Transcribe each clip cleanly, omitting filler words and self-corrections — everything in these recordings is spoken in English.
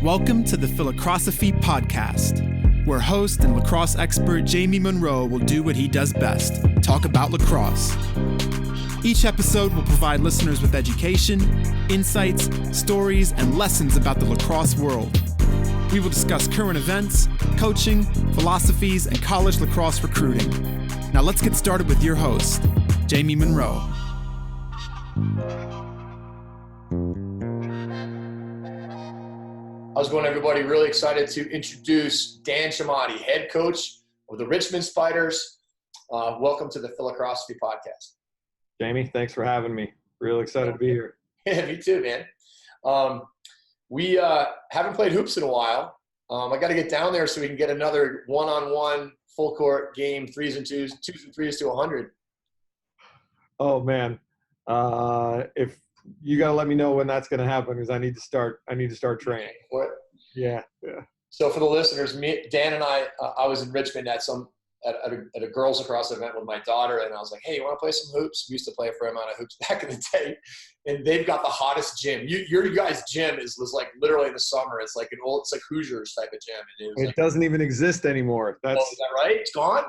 Welcome to the Phi-Lacrosse-Ophy podcast, where host and lacrosse expert Jamie Monroe will do what he does best, talk about lacrosse. Each episode will provide listeners with education, insights, stories, and lessons about the lacrosse world. We will discuss current events, coaching, philosophies, and college lacrosse recruiting. Now let's get started with your host, Jamie Monroe. How's it going, everybody? Really excited to introduce Dan Chemotti, head coach of the Richmond Spiders. Welcome to the Phi-Lacrosse-Ophy podcast. Jamie, thanks for having me. Real excited to be here. Yeah, me too, man. We haven't played hoops in a while. I got to get down there so we can get another one-on-one full court game, 3s and 2s, 2s and 3s to 100. Oh man, if you got to let me know when that's going to happen because I need to start training. What? Yeah. So for the listeners, Dan and I was in Richmond at a girls lacrosse event with my daughter, and I was like, "Hey, you want to play some hoops?" We used to play a fair amount of hoops back in the day, and they've got the hottest gym. Your guys' gym was like literally in the summer. It's like it's like Hoosiers type of gym. And it doesn't even exist anymore. Is that right? It's gone.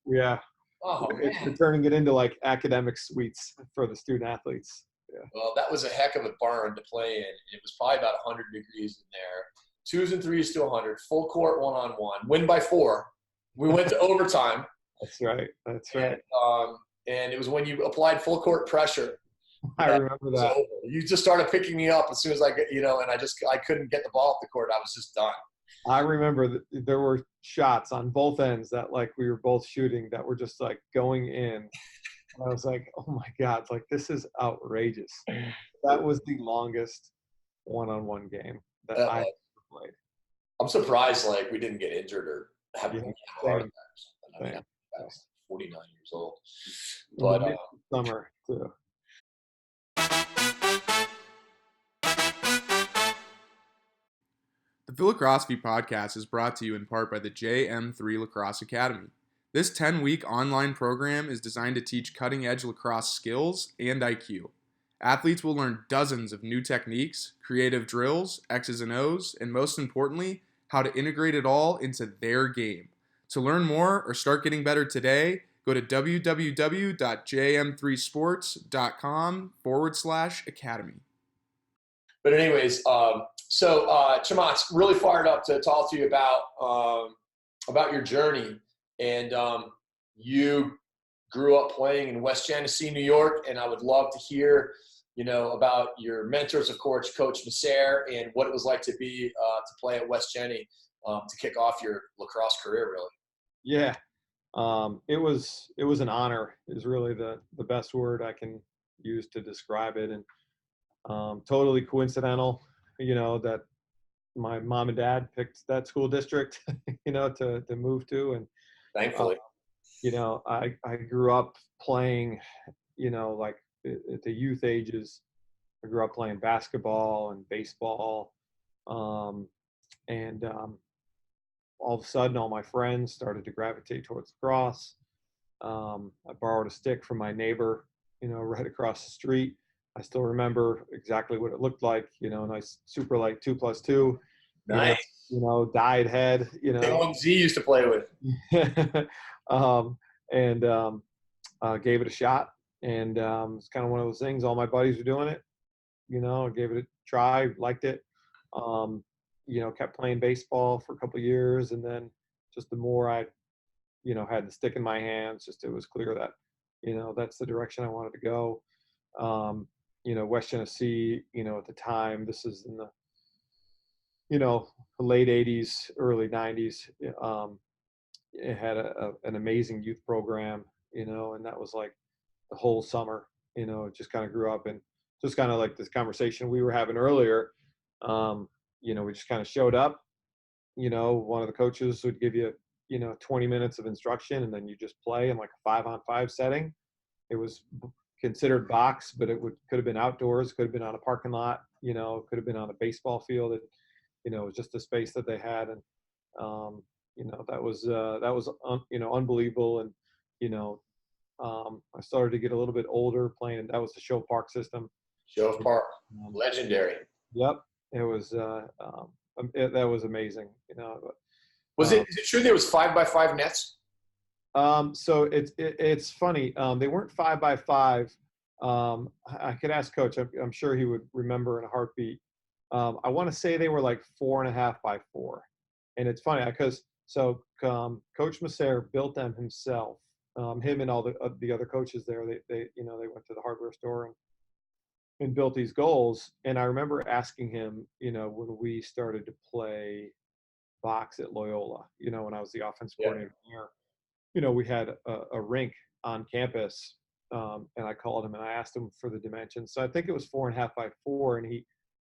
Yeah. Oh man. They're turning it into like academic suites for the student athletes. Yeah. Well, that was a heck of a barn to play in. It was probably about 100 degrees in there. 2s and 3s to 100, full court one-on-one, win by 4. We went to overtime. That's right. And it was when you applied full court pressure. I remember that. You just started picking me up as soon as I couldn't get the ball up the court. I was just done. I remember that there were shots on both ends that like we were both shooting that were just like going in. I was like, oh my God, like this is outrageous. That was the longest one-on-one game that I ever played. I'm surprised like we didn't get injured or have heart attacks. I mean, I was 49 years old. But summer too. The Phi-Lacrosse-Ophy podcast is brought to you in part by the JM3 Lacrosse Academy. This 10-week online program is designed to teach cutting-edge lacrosse skills and IQ. Athletes will learn dozens of new techniques, creative drills, X's and O's, and most importantly, how to integrate it all into their game. To learn more or start getting better today, go to www.jm3sports.com/academy. But anyways, so Chemotti, really fired up to talk to you about your journey. And you grew up playing in West Genesee, New York, and I would love to hear, about your mentors, of course, Coach Messere, and what it was like to be to play at West Genny to kick off your lacrosse career, really. Yeah, it was an honor. Is really the best word I can use to describe it, and totally coincidental, that my mom and dad picked that school district, to move to, and thankfully, I grew up playing, like at the youth ages. I grew up playing basketball and baseball, and all of a sudden, all my friends started to gravitate towards lacrosse. I borrowed a stick from my neighbor, right across the street. I still remember exactly what it looked like, nice super light 2+2. Nice. Dyed head, One Z used to play with. Gave it a shot. And it's kind of one of those things. All my buddies were doing it. I gave it a try, liked it. Kept playing baseball for a couple of years. And then just the more I, had the stick in my hands, it was clear that, that's the direction I wanted to go. West Genesee, at the time, this is in the, late 80s, early 90s, it had an amazing youth program, and that was like the whole summer, it just kind of grew up, and just kind of like this conversation we were having earlier, we just kind of showed up, one of the coaches would give you, 20 minutes of instruction, and then you just play in like a 5-on-5 setting. It was considered box, but could have been outdoors, could have been on a parking lot, could have been on a baseball field. It was just a space that they had, and that was unbelievable. And I started to get a little bit older playing, and that was the Show Park system. Show Park, legendary. Yep, it was that was amazing, you know. Is it true there was 5x5 nets? So it's funny. They weren't 5x5. I could ask Coach. I'm sure he would remember in a heartbeat. I want to say they were like 4.5x4, and it's funny because Coach Messere built them himself. Him and all the other coaches there. They went to the hardware store and built these goals. And I remember asking him, when we started to play box at Loyola, when I was the offensive coordinator there, we had a rink on campus. And I called him and I asked him for the dimensions. So I think it was 4.5x4, and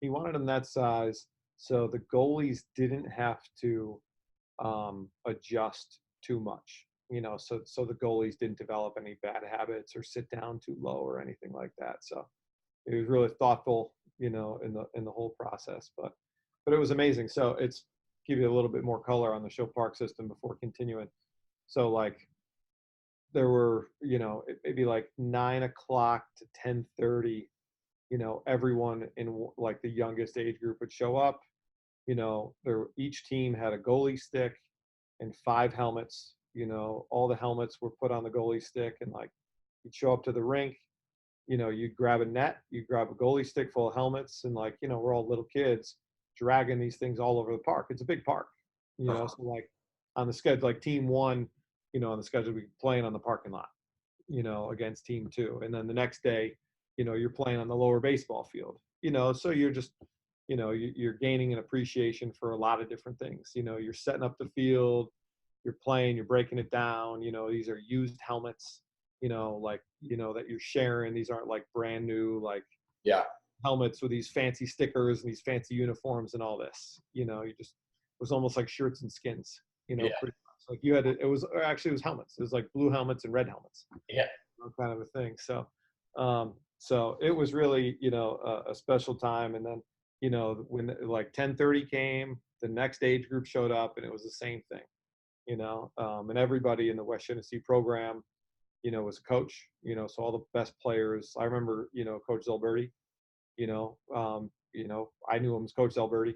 he wanted them that size. So the goalies didn't have to adjust too much, so the goalies didn't develop any bad habits or sit down too low or anything like that. So it was really thoughtful, in the whole process, but it was amazing. So it's give you a little bit more color on the show park system before continuing. So like there were, maybe like 9 o'clock to 10:30, everyone in like the youngest age group would show up. Each team had a goalie stick and 5 helmets. All the helmets were put on the goalie stick, and like you'd show up to the rink, you'd grab a net, you'd grab a goalie stick full of helmets, and like, we're all little kids dragging these things all over the park. It's a big park, so like on the schedule, like team 1, on the schedule, we playing on the parking lot, against team 2. And then the next day, you're playing on the lower baseball field, so you're just, you're gaining an appreciation for a lot of different things. You're setting up the field, you're playing, you're breaking it down. These are used helmets, that you're sharing. These aren't like brand new, like helmets with these fancy stickers and these fancy uniforms and all this. It was almost like shirts and skins. Pretty much. Like you had it was helmets. It was like blue helmets and red helmets. Yeah, kind of a thing. So, so it was really, a special time. And then, when like 10:30 came, the next age group showed up, and it was the same thing. And everybody in the West Genesee program, was a coach. So all the best players. I remember, Coach Alberici. I knew him as Coach Alberici.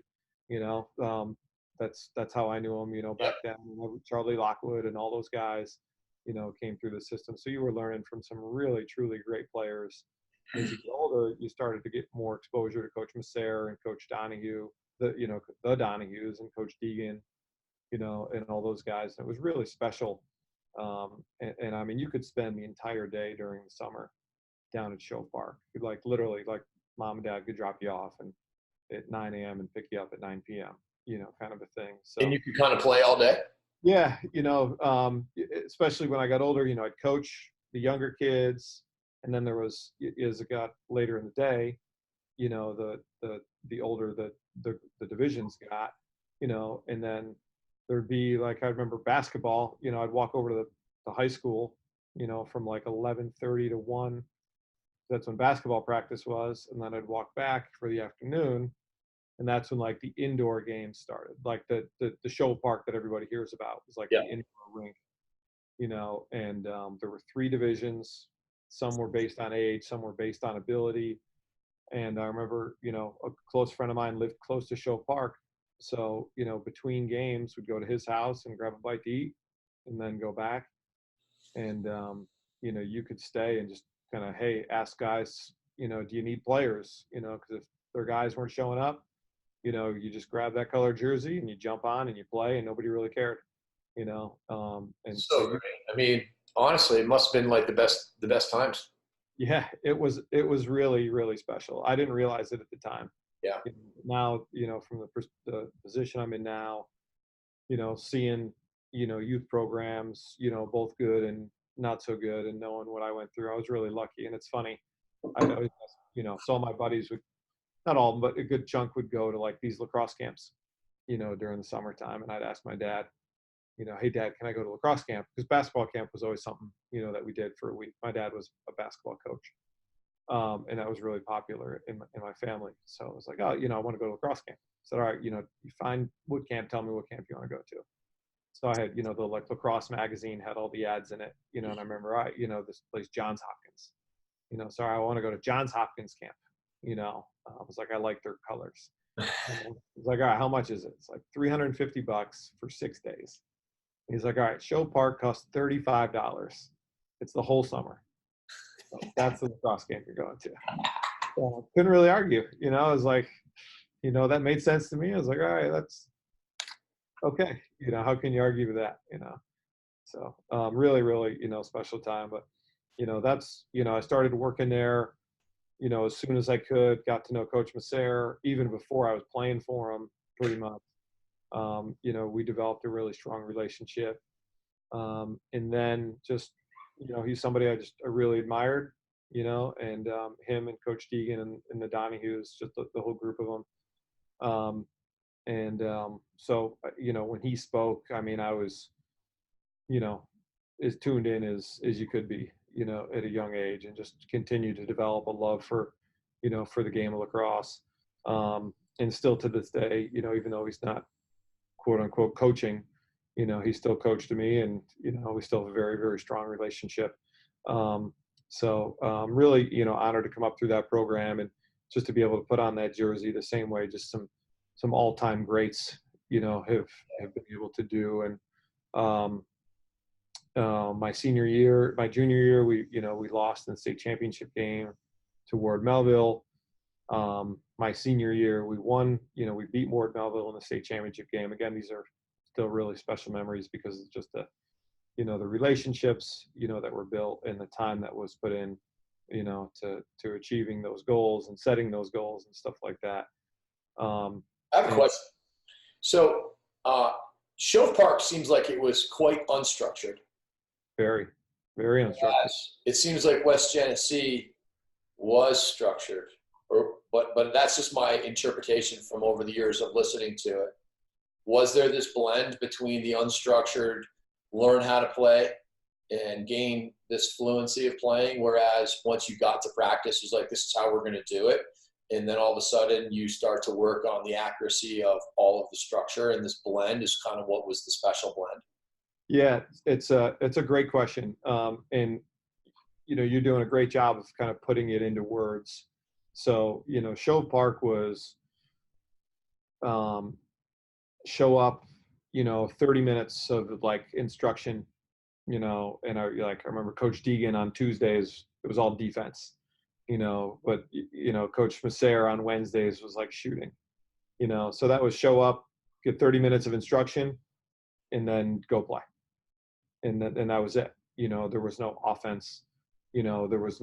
That's how I knew him. Back then, Charlie Lockwood and all those guys, came through the system. So you were learning from some really, truly great players. As you get older, you started to get more exposure to Coach Messere and Coach Donahue, the Donahues and Coach Deegan, and all those guys. And it was really special. And I mean, you could spend the entire day during the summer down at Show Park. You'd like literally, like mom and dad could drop you off and at 9 a.m. and pick you up at 9 p.m. Kind of a thing. So, and you could kind of play all day. Yeah, especially when I got older, I'd coach the younger kids, and then there was, as it got later in the day, the older the divisions got, and then there'd be like, I remember basketball, I'd walk over to the high school, from like 11:30 to 1. That's when basketball practice was, and then I'd walk back for the afternoon. And that's when like the indoor games started, like the show park that everybody hears about was like the indoor rink, and there were 3 divisions. Some were based on age, some were based on ability. And I remember, a close friend of mine lived close to Show Park. So, between games, we'd go to his house and grab a bite to eat and then go back. And, you could stay and just kind of, hey, ask guys, do you need players? Because if their guys weren't showing up, you just grab that colored jersey and you jump on and you play, and nobody really cared, and so great. I mean, honestly, it must have been like the best times. Yeah, it was really, really special. I didn't realize it at the time. Yeah. Now, from the position I'm in now, seeing, youth programs, both good and not so good, and knowing what I went through, I was really lucky. And it's funny, I know, so my buddies would, not all, but a good chunk would go to like these lacrosse camps, during the summertime. And I'd ask my dad, hey Dad, can I go to lacrosse camp? Because basketball camp was always something, that we did for a week. My dad was a basketball coach. And that was really popular in my family. So I was like, oh, I want to go to lacrosse camp. I said, all right, you find what camp, tell me what camp you want to go to. So I had, the like lacrosse magazine had all the ads in it, and I remember, this place, Johns Hopkins, so I want to go to Johns Hopkins camp. I was like, I like their colors. He's like, all right, how much is it? It's like $350 for 6 days. He's like, all right, Show Park costs $35. It's the whole summer. So that's the lacrosse game you're going to. So I couldn't really argue. I was like, that made sense to me. I was like, all right, that's okay. How can you argue with that? So really, really, special time. But, that's, I started working there, as soon as I could, got to know Coach Messere, even before I was playing for him, pretty much. We developed a really strong relationship. And then just, he's somebody I really admired, and him and Coach Deegan and the Donahues, just the whole group of them. So, when he spoke, I mean, I was, as tuned in as you could be, at a young age, and just continue to develop a love for the game of lacrosse. And still to this day, even though he's not quote unquote coaching, he still coached to me, and, we still have a very, very strong relationship. Really, honored to come up through that program, and just to be able to put on that jersey the same way just some all-time greats, have been able to do. And my junior year, we lost in the state championship game to Ward Melville. My senior year, we won, we beat Ward Melville in the state championship game. Again, these are still really special memories because it's just the relationships, that were built, and the time that was put in, to achieving those goals and setting those goals and stuff like that. I have a question. So, Shove Park seems like it was quite unstructured. Very, very unstructured. Yes. It seems like West Genesee was structured, but that's just my interpretation from over the years of listening to it. Was there this blend between the unstructured, learn how to play, and gain this fluency of playing, whereas once you got to practice, it was like, this is how we're going to do it, and then all of a sudden you start to work on the accuracy of all of the structure, and this blend is kind of what was the special blend? Yeah, it's a great question. And, you're doing a great job of kind of putting it into words. So, Show Park was show up, 30 minutes of like instruction, and I remember Coach Deegan on Tuesdays, it was all defense, but, Coach Messere on Wednesdays was like shooting, so that was show up, get 30 minutes of instruction, and then go play. And that was it. There was no offense, there was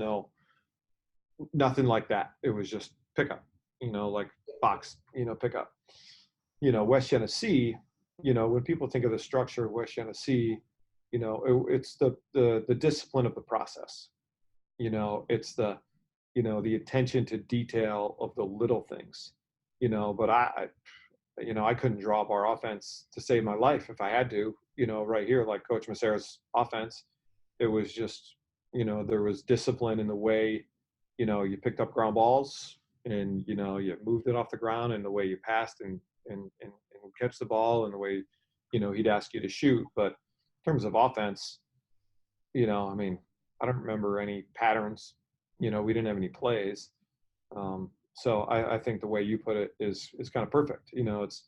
nothing like that. It was just pick up, like box, pick up. West Genesee, when people think of the structure of West Genesee, it's the discipline of the process. It's the attention to detail of the little things, but I couldn't draw up our offense to save my life if I had to, right here, like Coach Messere's offense. It was just, there was discipline in the way, you picked up ground balls, and, you moved it off the ground, and the way you passed and catch the ball, and the way, he'd ask you to shoot. But in terms of offense, I mean, I don't remember any patterns, we didn't have any plays. So I think the way you put it is kind of perfect. It's,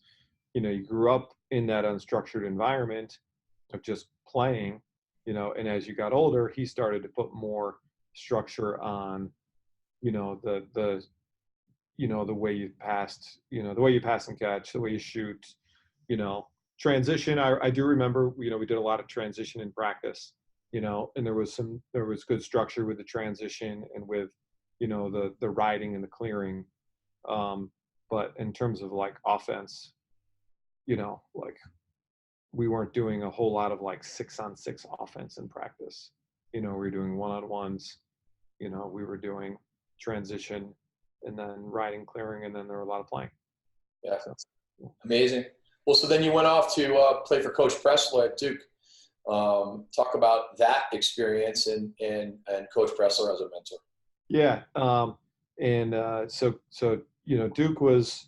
you grew up in that unstructured environment of just playing, and as you got older, he started to put more structure on, the way you passed, the way you pass and catch, the way you shoot, transition. I do remember, we did a lot of transition in practice, and there was good structure with the transition and with, the riding and the clearing. But in terms of like offense, like we weren't doing a whole lot of like 6-on-6 offense in practice. We were doing 1-on-1s, we were doing transition, and then riding, clearing, and then there were a lot of playing. Yeah. So, amazing. Well, so then you went off to play for Coach Pressler at Duke. Talk about that experience and Coach Pressler as a mentor. Yeah. So Duke was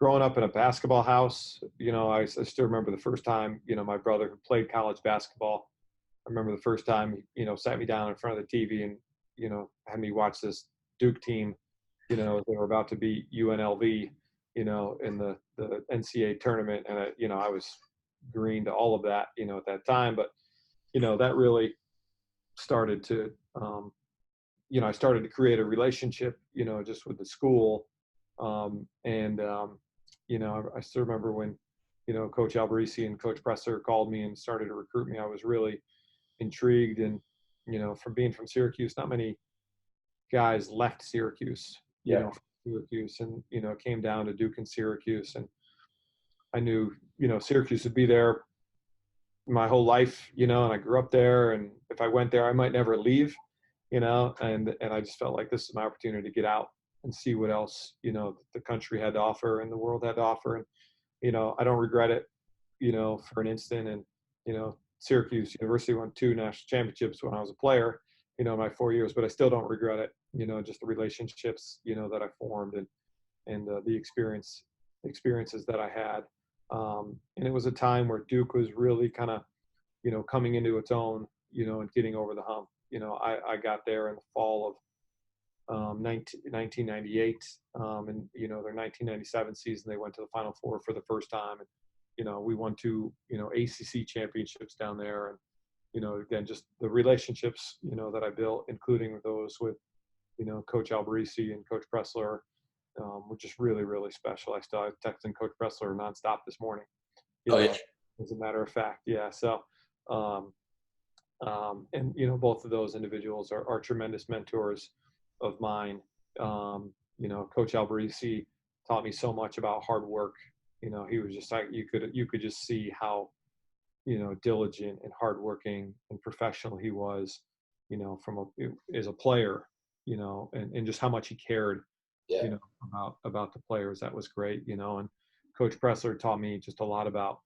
growing up in a basketball house. I still remember the first time, my brother who played college basketball, I remember the first time, sat me down in front of the TV and, had me watch this Duke team, they were about to beat UNLV, in the NCAA tournament. And, I was green to all of that, at that time. But, that really started to, I started to create a relationship, just with the school. I still remember when, Coach Alberici and Coach Pressler called me and started to recruit me. I was really intrigued. And, from being from Syracuse, not many guys left Syracuse, from Syracuse, and, came down to Duke and Syracuse. And I knew, Syracuse would be there my whole life, and I grew up there. And if I went there, I might never leave, and I just felt like this is my opportunity to get out and see what else, the country had to offer and the world had to offer. And, I don't regret it, for an instant. And, Syracuse University won 2 national championships when I was a player, my 4 years, but I still don't regret it, just the relationships, that I formed and the experiences that I had. And it was a time where Duke was really kind of, coming into its own, and getting over the hump. I got there in the fall of 1998, and their 1997 season they went to the Final Four for the first time, and we won 2 ACC championships down there. And again, just the relationships that I built, including those with Coach Alberici and Coach Pressler, were just really, really special. I started texting Coach Pressler nonstop this morning, as a matter of fact. Yeah. So and both of those individuals are tremendous mentors of mine. Coach Alberici taught me so much about hard work. He was just like, you could just see how diligent and hardworking and professional he was, as a player, and just how much he cared, about the players. That was great, and Coach Pressler taught me just a lot about,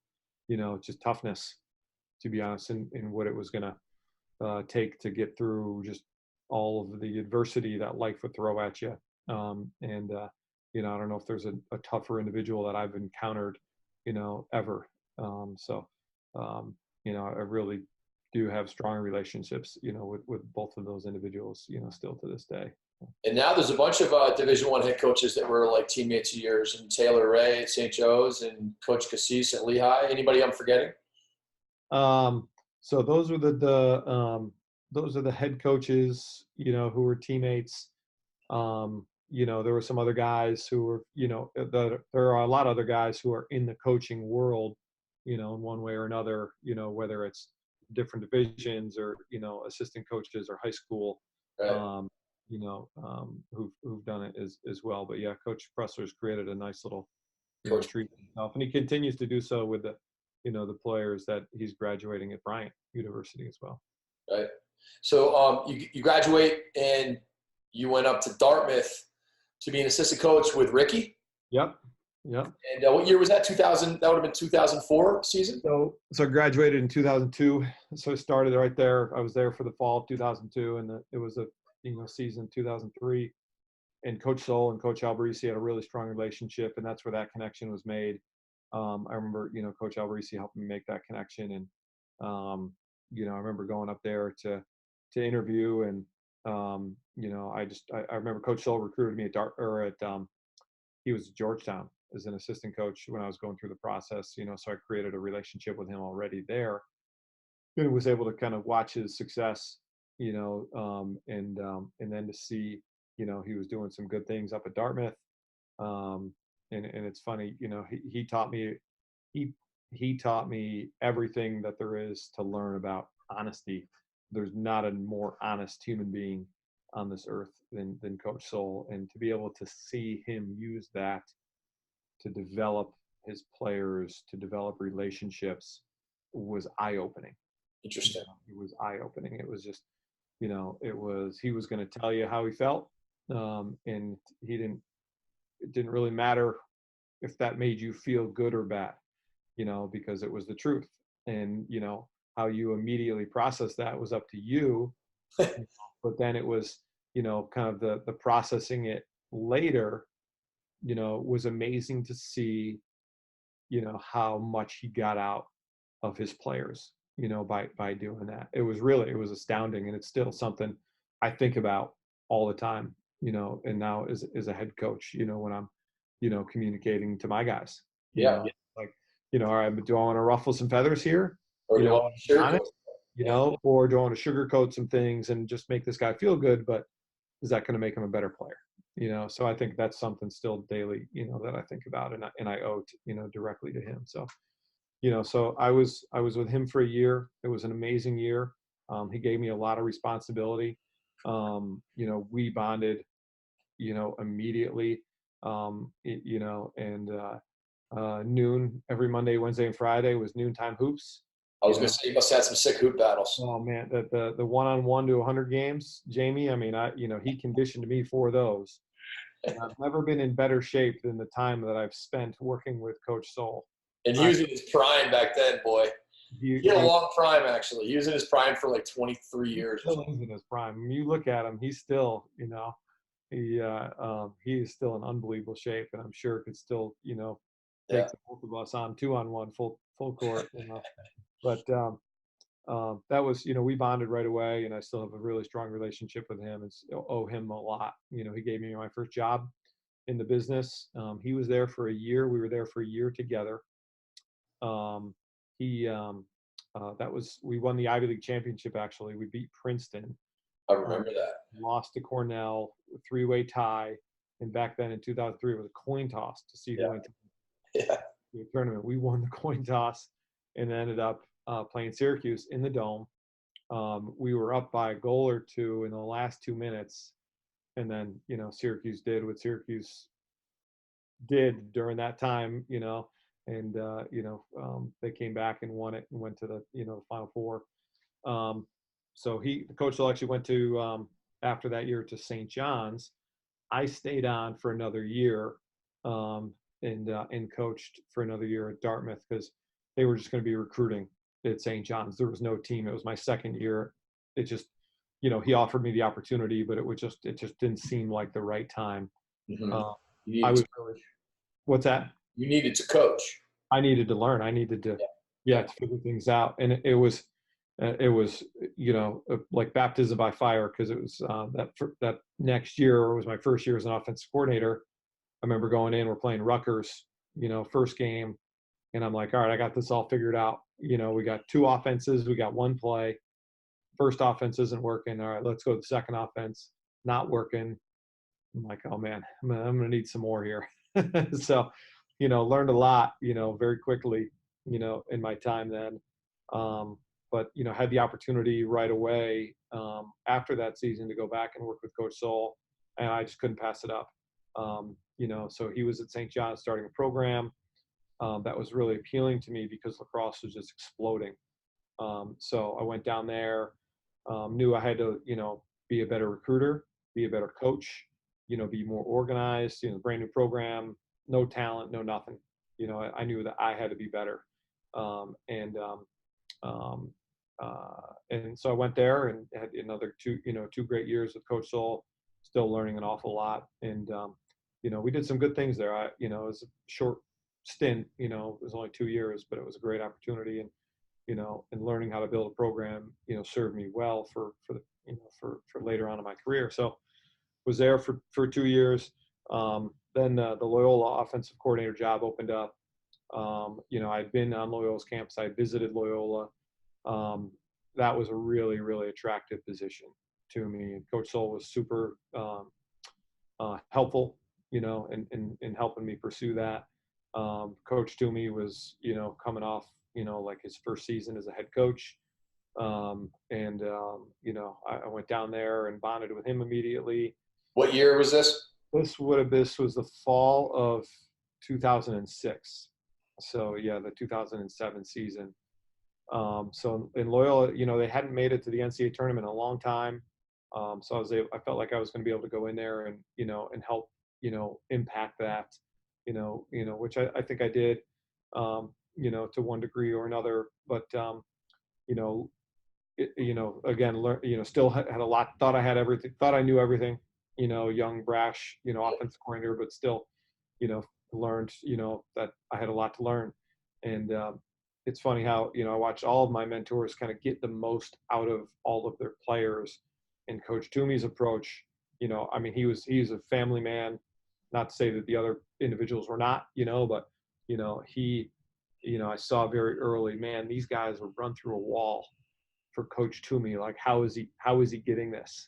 just toughness, to be honest, and what it was going to take to get through just all of the adversity that life would throw at you. I don't know if there's a tougher individual that I've encountered, ever. I really do have strong relationships, with both of those individuals, still to this day. And now there's a bunch of Division I head coaches that were like teammates of yours, and Taylor Ray at St. Joe's and Coach Cassis at Lehigh. Anybody I'm forgetting? So those were those are the head coaches, who were teammates. There were some other guys who were, there are a lot of other guys who are in the coaching world, in one way or another, whether it's different divisions or, assistant coaches or high school, Right. Who've done it as well. But yeah, Coach Pressler's created a nice little Coach. treat for himself, and he continues to do so with the players that he's graduating at Bryant University as well. Right. So you graduate and you went up to Dartmouth to be an assistant coach with Ricky. Yep. And what year was that? 2000. That would have been 2004 season. So I graduated in 2002. So I started right there. I was there for the fall of 2002, and it was a season 2003. And Coach Sowell and Coach Alberici had a really strong relationship, and that's where that connection was made. I remember Coach Alberici helped me make that connection, and I remember going up there to interview, and I remember Coach Sowell recruited me he was at Georgetown as an assistant coach when I was going through the process, so I created a relationship with him already there, and was able to kind of watch his success, and then to see, he was doing some good things up at Dartmouth. And it's funny, he taught me everything that there is to learn about honesty. There's not a more honest human being on this earth than Coach Sowell, and to be able to see him use that to develop his players, to develop relationships, was eye-opening. Interesting. It was eye-opening. It was just, he was going to tell you how he felt, and it didn't really matter if that made you feel good or bad, because it was the truth. And, how you immediately process that was up to you. But then it was, kind of the processing it later, was amazing to see, how much he got out of his players, by doing that. It was astounding. And it's still something I think about all the time, and now as a head coach, when I'm, communicating to my guys. Yeah. Like, all right, but do I want to ruffle some feathers here? Or do you want to sugarcoat? Or do I want to sugarcoat some things and just make this guy feel good? But is that going to make him a better player? So I think that's something still daily, that I think about and I owe, directly to him. So, so I was with him for a year. It was an amazing year. He gave me a lot of responsibility. We bonded, immediately, noon every Monday, Wednesday, and Friday was noontime hoops. I was going to say, you must have had some sick hoop battles. Oh man, the 1-on-1 to 100 games, Jamie. I mean, he conditioned me for those. And I've never been in better shape than the time that I've spent working with Coach Sowell. And he was in his prime back then, boy. He had a long prime, actually. He was in his prime for like 23 years. He still is in his prime. When you look at him, he's still, he is still in unbelievable shape, and I'm sure could still, take the both of us on 2-on-1 full court. But that was, we bonded right away, and I still have a really strong relationship with him and owe him a lot. He gave me my first job in the business. He was there for a year. We were there for a year together. We won the Ivy League championship. Actually, we beat Princeton. I remember that. Lost to Cornell, 3-way tie, and back then in 2003 it was a coin toss to see who went to the tournament. We won the coin toss and ended up playing Syracuse in the Dome. We were up by a goal or two in the last 2 minutes, and then Syracuse did what Syracuse did during that time, and they came back and won it and went to the the Final Four. So the coach actually went to after that year to St. John's. I stayed on for another year and coached for another year at Dartmouth because they were just going to be recruiting at St. John's. There was no team. It was my second year. It just, he offered me the opportunity, but it just didn't seem like the right time. Mm-hmm. What's that? You needed to coach. I needed to learn. I needed to, to figure things out. And it was like baptism by fire, because it was that next year was my first year as an offensive coordinator. I remember going in, we're playing Rutgers, first game, and I'm like, all right, I got this all figured out. We got 2 offenses, we got 1 play. First offense isn't working. All right, let's go to the second offense. Not working. I'm like, oh man, I'm gonna need some more here. So, learned a lot, very quickly, in my time then. But had the opportunity right away after that season to go back and work with Coach Sowell, and I just couldn't pass it up. So he was at St. John's starting a program that was really appealing to me because lacrosse was just exploding. So I went down there, knew I had to, be a better recruiter, be a better coach, be more organized, brand new program, no talent, no nothing. I knew that I had to be better. And so I went there and had another 2 great years with Coach Sowell, still learning an awful lot. And, we did some good things there. It was a short stint, it was only 2 years, but it was a great opportunity. And, and learning how to build a program, served me well for later on in my career. So was there for 2 years. Then the Loyola offensive coordinator job opened up. I'd been on Loyola's campus. I visited Loyola. That was a really, really attractive position to me. And Coach Sowell was super helpful, in helping me pursue that. Coach Toomey was, coming off, like his first season as a head coach. I went down there and bonded with him immediately. What year was this? This was the fall of 2006. So yeah, the 2007 season. So in Loyola, they hadn't made it to the NCAA tournament in a long time. So I felt like I was going to be able to go in there and, and help, impact that, which I think I did, to one degree or another, but, again, still had a lot, thought I knew everything, young, brash, offensive coordinator, but still, learned, that I had a lot to learn. And, it's funny how, I watched all of my mentors kind of get the most out of all of their players. And Coach Toomey's approach, he's a family man. not to say that the other individuals were not, but, I saw very early, man, these guys would run through a wall for Coach Toomey. Like, how is he getting this,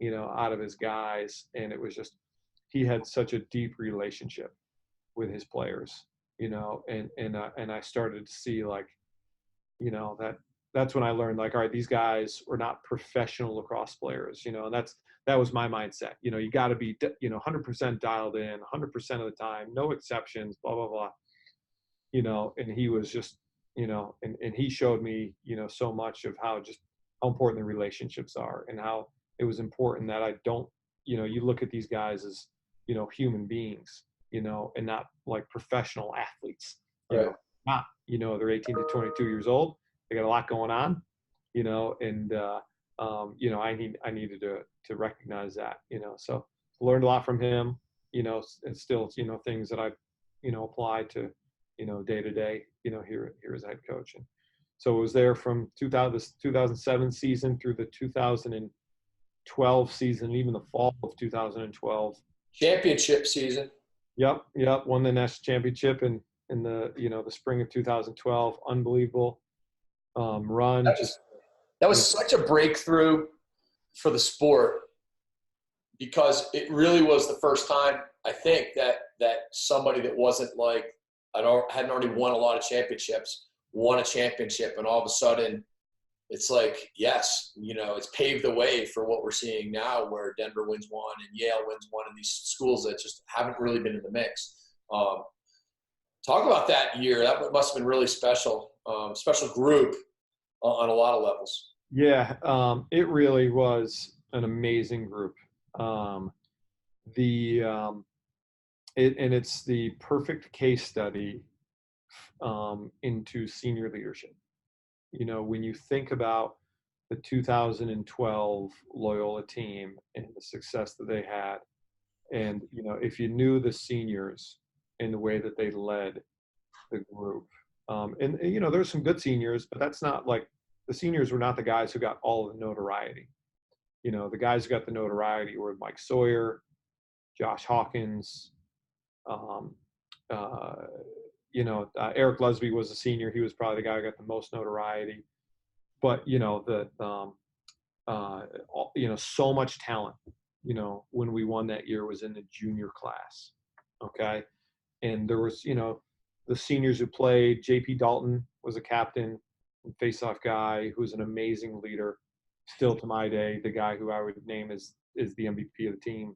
out of his guys? And it was just, he had such a deep relationship with his players, and I started to see, like, that's when I learned, like, all right, these guys were not professional lacrosse players, and that was my mindset. You got to be, 100% dialed in 100% of the time, no exceptions, blah, blah, blah, and he was just, and he showed me, so much of how important the relationships are, and how it was important that I don't, you look at these guys as, human beings, and not like professional athletes, not, they're 18 to 22 years old. They got a lot going on, and, I needed to recognize that, so learned a lot from him, and still, things that I, apply to, day to day, here as head coach. And so it was there from 2007 season through the 2012 season, even the fall of 2012. Championship season. Yep. Won the national championship in the, the spring of 2012. Unbelievable run. That was such a breakthrough for the sport, because it really was the first time, I think, that somebody that wasn't like, hadn't already won a lot of championships, won a championship, and all of a sudden it's like, yes, it's paved the way for what we're seeing now, where Denver wins one and Yale wins one, and these schools that just haven't really been in the mix. Talk about that year. That must have been really special, special group on a lot of levels. Yeah, it really was an amazing group. It's the perfect case study into senior leadership. When you think about the 2012 Loyola team and the success that they had, and if you knew the seniors and the way that they led the group, and there's some good seniors, but that's not like, the seniors were not the guys who got all of the notoriety. The guys who got the notoriety were Mike Sawyer, Josh Hawkins, Eric Lesby was a senior. He was probably the guy who got the most notoriety. But so much talent. When we won that year was in the junior class. Okay, and there was the seniors who played. J.P. Dalton was a captain, face-off guy who's an amazing leader. Still to my day, the guy who I would name is the MVP of the team.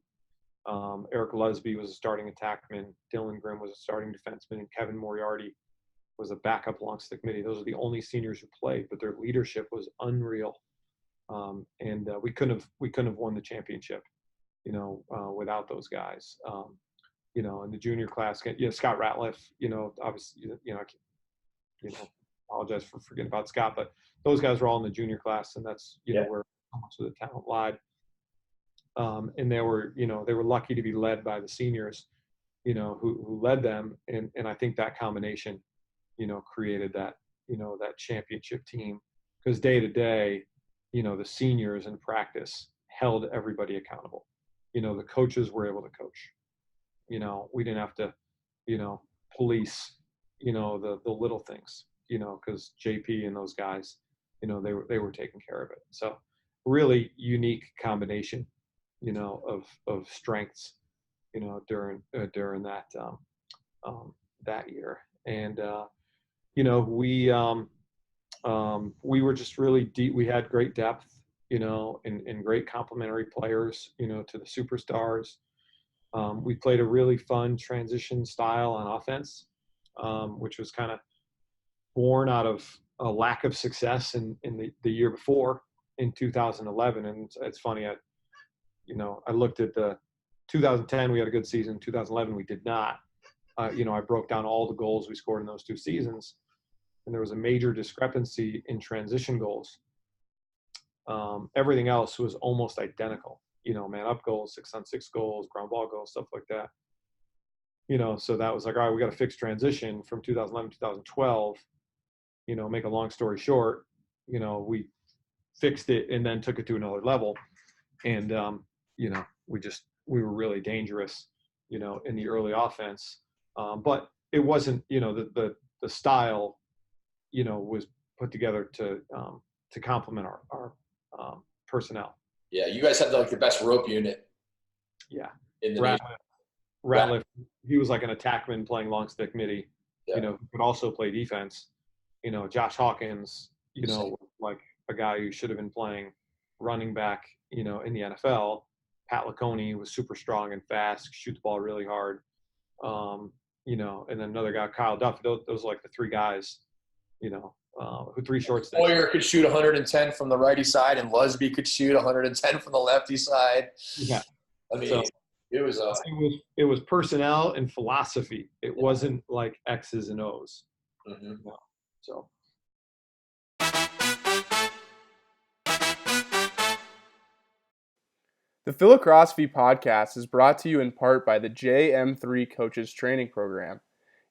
Eric Lesby was a starting attackman. Dylan Grimm was a starting defenseman, and Kevin Moriarty was a backup alongst the committee. Those are the only seniors who played, but their leadership was unreal. And we couldn't have won the championship, without those guys. In the junior class, Scott Ratliff, obviously, I apologize for forgetting about Scott, but those guys were all in the junior class, and that's where most of the talent lied. And they were lucky to be led by the seniors, who led them. And I think that combination, created that, that championship team, because day to day, the seniors in practice held everybody accountable. The coaches were able to coach. We didn't have to, police, the little things, because JP and those guys, they were taking care of it. So really unique combination, of strengths, during that, that year. And, we were just really deep. We had great depth, and great complementary players, to the superstars. We played a really fun transition style on offense, which was kind of born out of a lack of success in the year before, in 2011. And it's funny, I looked at the 2010, we had a good season. 2011, we did not. I broke down all the goals we scored in those two seasons, and there was a major discrepancy in transition goals. Everything else was almost identical. Man up goals, 6-on-6 goals, ground ball goals, stuff like that. So that was like, all right, we got to fix transition from 2011 to 2012. Make a long story short, we fixed it and then took it to another level. And, we were really dangerous, in the early offense. But it wasn't, the style, was put together to complement our personnel. Yeah, you guys had like the best rope unit. Yeah. In the Ratliff, he was like an attackman playing long stick midi, Yeah. who could also play defense. Josh Hawkins, like a guy who should have been playing running back, in the NFL. Pat Laconey was super strong and fast, shoot the ball really hard. And then another guy, Kyle Duff. Those are like the three guys, who three short sticks. Boyer could shoot 110 from the righty side, and Lusby could shoot 110 from the lefty side. Yeah. I mean, So, it was personnel and philosophy. It wasn't like X's and O's. Mm-hmm. So. The Phi-Lacrosse-Ophy podcast is brought to you in part by the JM3 Coaches Training Program.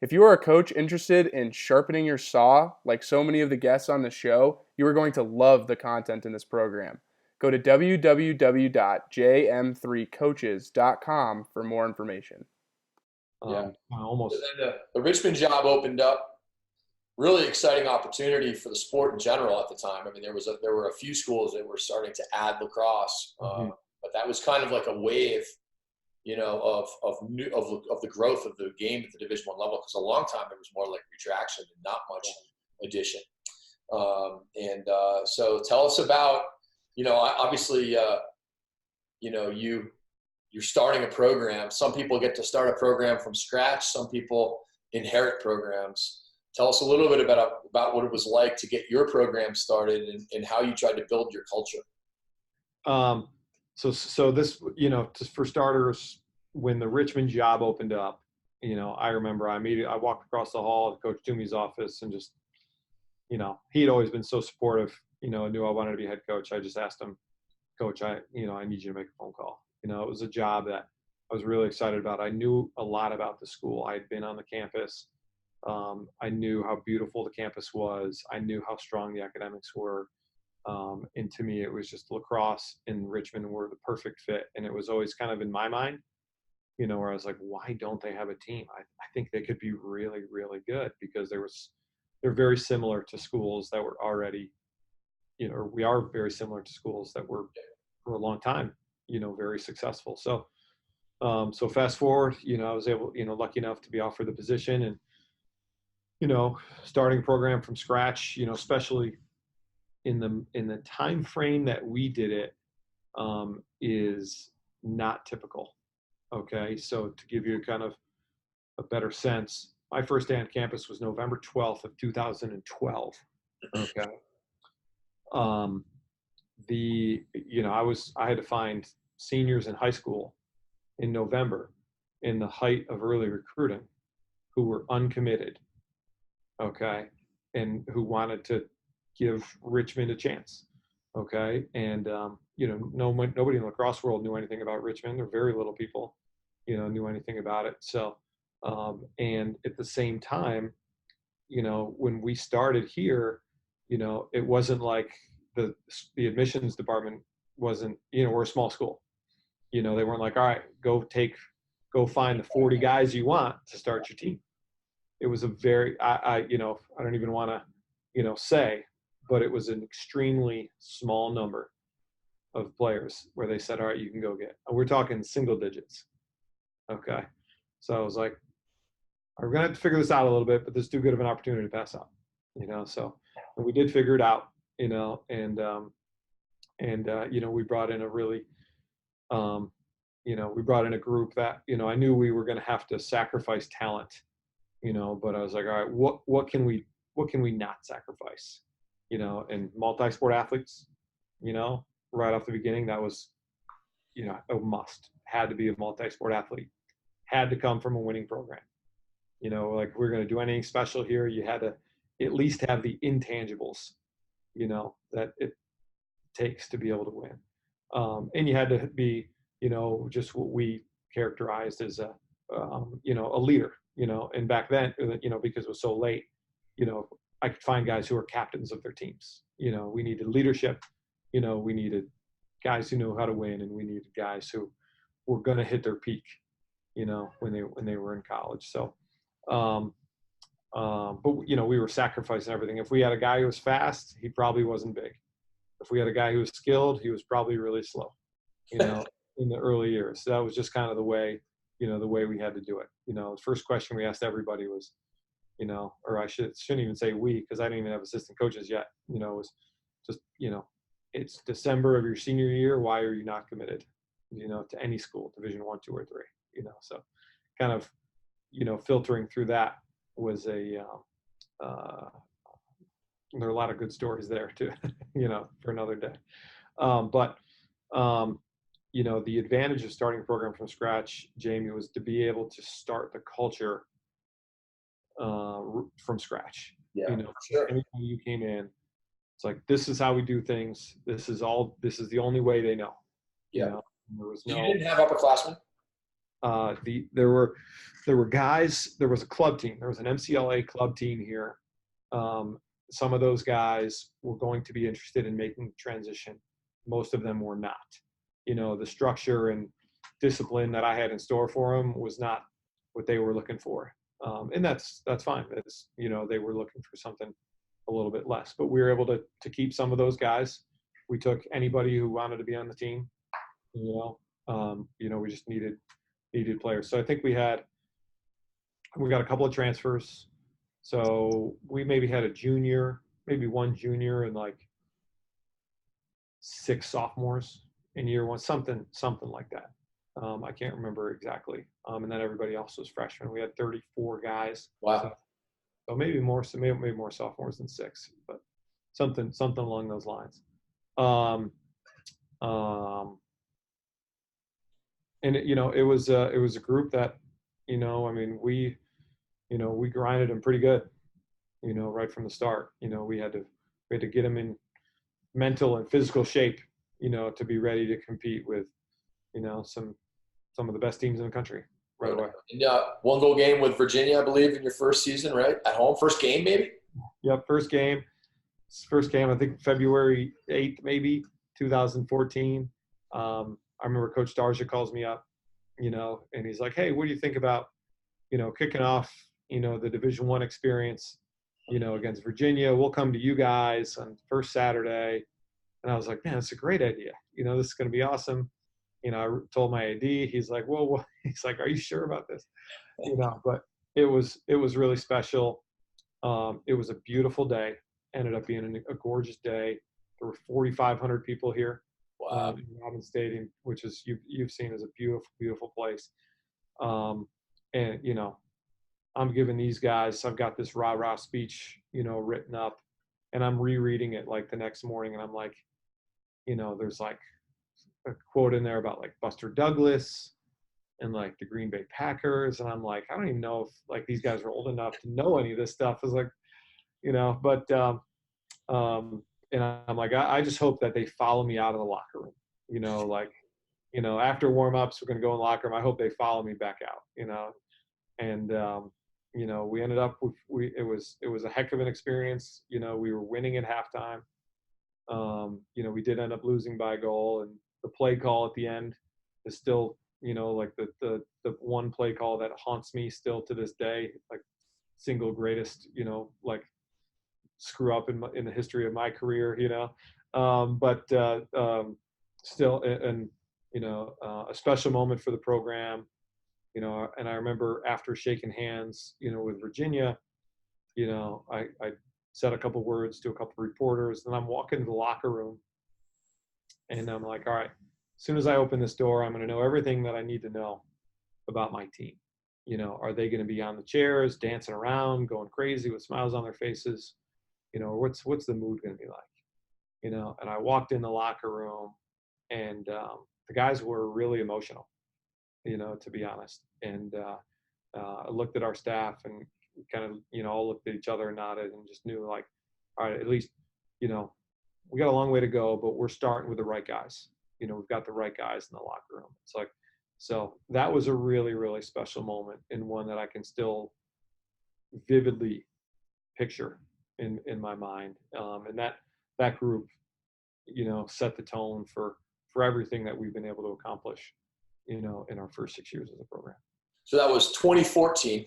If you are a coach interested in sharpening your saw, like so many of the guests on the show, you are going to love the content in this program. Go to www.jm3coaches.com for more information. Almost. And then the Richmond job opened up. Really exciting opportunity for the sport in general at the time. I mean, there were a few schools that were starting to add lacrosse, but that was kind of like a wave, of the growth of the game at the Division I level. Because a long time it was more like retraction and not much addition. So tell us about. Obviously, you're starting a program. Some people get to start a program from scratch. Some people inherit programs. Tell us a little bit about what it was like to get your program started and how you tried to build your culture. So this, just for starters, when the Richmond job opened up, I remember I walked across the hall to Coach Toomey's office and just, he'd always been so supportive. Knew I wanted to be head coach. I just asked him, Coach, I need you to make a phone call. It was a job that I was really excited about. I knew a lot about the school. I had been on the campus. I knew how beautiful the campus was. I knew how strong the academics were. And to me, it was just lacrosse and Richmond were the perfect fit. And it was always kind of in my mind, where I was like, why don't they have a team? I think they could be really, really good because they're very similar to schools that were already, we are very similar to schools that were for a long time, very successful. So fast forward, I was able, lucky enough to be offered the position and, starting a program from scratch, especially in the time frame that we did it, is not typical. Okay. So to give you kind of a better sense, my first day on campus was November 12th of 2012. Okay. I had to find seniors in high school in November in the height of early recruiting who were uncommitted. Okay. And who wanted to give Richmond a chance. Okay. And, nobody in the lacrosse world knew anything about Richmond, or very little people, knew anything about it. So, and at the same time, when we started here, it wasn't like the admissions department wasn't, we're a small school. They weren't like, all right, go find the 40 guys you want to start your team. It was a very, I don't even want to, say, but it was an extremely small number of players where they said, all right, you can go get. And we're talking single digits. Okay. So I was like, we're going to have to figure this out a little bit, but this is too good of an opportunity to pass up, so and we did figure it out, and we brought in a really, we brought in a group that, I knew we were going to have to sacrifice talent, but I was like, all right, what can we not sacrifice, and multi-sport athletes, right off the beginning, that was, a must. Had to be a multi-sport athlete, had to come from a winning program. Like if we're going to do anything special here, you had to at least have the intangibles, that it takes to be able to win. And you had to be, just what we characterized as a leader, and back then, because it was so late, I could find guys who were captains of their teams. We needed leadership, we needed guys who knew how to win, and we needed guys who were going to hit their peak, when they were in college. So, but we were sacrificing everything. If we had a guy who was fast, he probably wasn't big. If we had a guy who was skilled, he was probably really slow, in the early years. So that was just kind of the way we had to do it. The first question we asked everybody was, or I shouldn't even say we, because I didn't even have assistant coaches yet, was just, it's December of your senior year. Why are you not committed, to any school, Division I, II, or III, so kind of, filtering through that was there are a lot of good stories there too, for another day. But the advantage of starting a program from scratch, Jamie, was to be able to start the culture from scratch. Yeah, sure. Anytime you came in, it's like, this is how we do things. This is the only way they know. Yeah. There was You didn't have upperclassmen? There were guys. There was a club team. There was an MCLA club team here. Some of those guys were going to be interested in making the transition. Most of them were not. The structure and discipline that I had in store for them was not what they were looking for. And that's fine. It's, they were looking for something a little bit less, but we were able to keep some of those guys. We took anybody who wanted to be on the team. We just needed players. So I think we got a couple of transfers. So we maybe had a junior, maybe one junior, and like 6 sophomores in year one, something like that. I can't remember exactly. And then everybody else was freshmen. We had 34 guys. Wow. So maybe more sophomores than 6, but something along those lines. And it was a group that, we grinded them pretty good, right from the start. We had to get them in mental and physical shape, to be ready to compete with, some of the best teams in the country right away. And 1-goal game with Virginia, I believe, in your first season, right? At home, first game, maybe? Yep, first game, I think February 8th, maybe, 2014. I remember Coach Darja calls me up, and he's like, hey, what do you think about, kicking off, the Division I experience, against Virginia? We'll come to you guys on first Saturday. And I was like, man, that's a great idea. This is going to be awesome. I told my AD, he's like, whoa. He's like, are you sure about this? But it was really special. It was a beautiful day. Ended up being a gorgeous day. There were 4,500 people here. Wow. In Robin Stadium, which is you've seen as a beautiful, beautiful place. And I'm giving these guys, I've got this rah-rah speech, written up, and I'm rereading it like the next morning, and I'm like, there's like a quote in there about like Buster Douglas and like the Green Bay Packers, and I'm like, I don't even know if like these guys are old enough to know any of this stuff. It's like, but and I'm like, I just hope that they follow me out of the locker room. After warm-ups, we're going to go in the locker room. I hope they follow me back out, and we ended up with, it was a heck of an experience. We were winning at halftime. We did end up losing by a goal, and the play call at the end is still, like the one play call that haunts me still to this day, like single greatest, like screw up in the history of my career, but still, and a special moment for the program, and I remember after shaking hands, with Virginia, I said a couple words to a couple reporters, and I'm walking to the locker room, and I'm like, all right, as soon as I open this door, I'm going to know everything that I need to know about my team. Are they going to be on the chairs, dancing around, going crazy with smiles on their faces? What's the mood going to be like? And I walked in the locker room, and the guys were really emotional, to be honest. And I looked at our staff and kind of, all looked at each other and nodded and just knew, like, all right, at least, we got a long way to go, but we're starting with the right guys. We've got the right guys in the locker room. It's like, so that was a really, really special moment, and one that I can still vividly picture in my mind. And that group, set the tone for everything that we've been able to accomplish, in our first 6 years as a program. So that was 2014.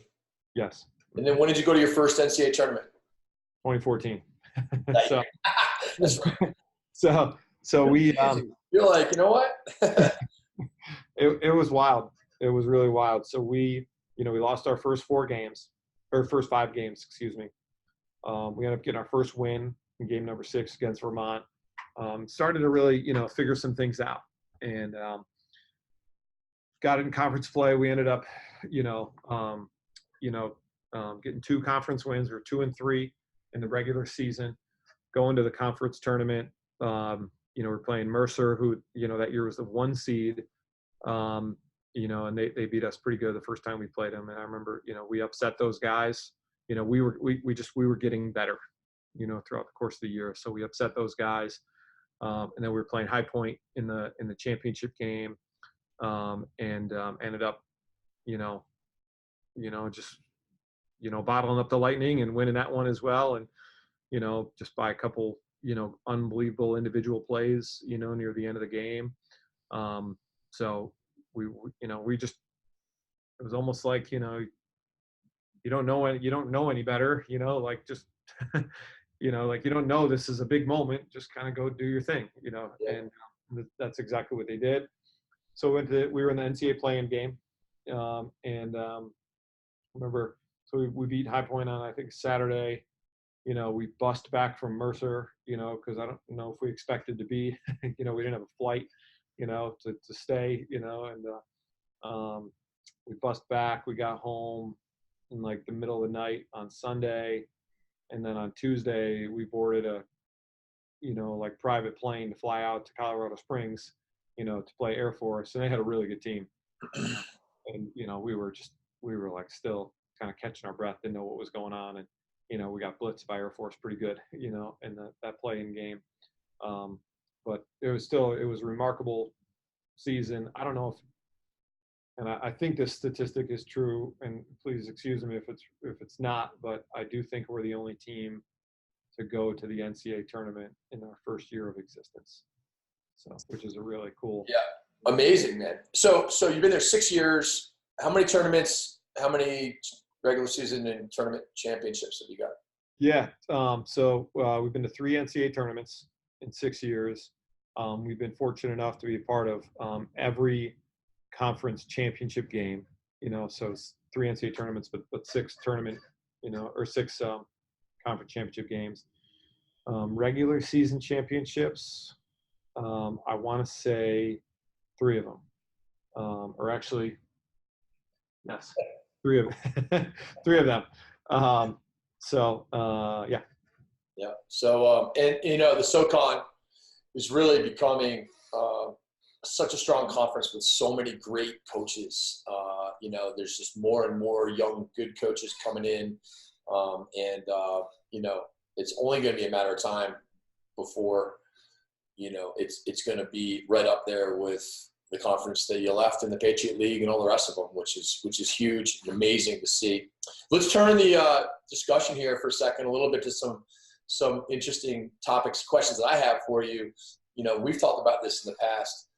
Yes. And then when did you go to your first NCAA tournament? 2014. So, that's right. So we You're like, you know what? it was wild. It was really wild. So we lost our first 5 games, excuse me. We ended up getting our first win in game number 6 against Vermont. Started to really, figure some things out, and got in conference play. We ended up, getting 2 conference wins, or 2-3 in the regular season. Going to the conference tournament, we're playing Messere, who that year was the 1 seed, and they beat us pretty good the first time we played them. And I remember, we upset those guys. We were getting better, throughout the course of the year. So we upset those guys. And then we were playing High Point in the championship game, and ended up, bottling up the Lightning and winning that one as well. And, just by a couple, unbelievable individual plays, near the end of the game. So we just, it was almost like, you don't know any better, like just, like you don't know this is a big moment, just kind of go do your thing, Yeah. and that's exactly what they did. So we were in the NCAA play-in game, remember, so we beat High Point on, I think, Saturday. We bussed back from Messere, because I don't know if we expected to be, we didn't have a flight, to stay, and we bussed back. We got home in like the middle of the night on Sunday. And then on Tuesday, we boarded a, private plane to fly out to Colorado Springs, to play Air Force. And they had a really good team. And, we were like still kind of catching our breath, didn't know what was going on. And, we got blitzed by Air Force pretty good, in that play-in game. But it was a remarkable season. I don't know and I think this statistic is true, and please excuse me if it's not, but I do think we're the only team to go to the NCAA tournament in our first year of existence. So, which is a really cool. Yeah, amazing, man. So you've been there 6 years. How many tournaments? How many regular season and tournament championships have you got? Yeah. So we've been to 3 NCAA tournaments in 6 years. We've been fortunate enough to be a part of every conference championship game, so it's 3 NCAA tournaments, but 6 tournament, or 6 conference championship games. Regular season championships, I want to say 3 of them, or actually, yes, 3 of them. 3 of them. Yeah. Yeah. So, and the SoCon is really becoming such a strong conference with so many great coaches. There's just more and more young, good coaches coming in. It's only going to be a matter of time before, it's going to be right up there with the conference that you left in the Patriot League and all the rest of them, which is huge and amazing to see. Let's turn the discussion here for a second, a little bit to some interesting topics, questions that I have for you. We've talked about this in the past,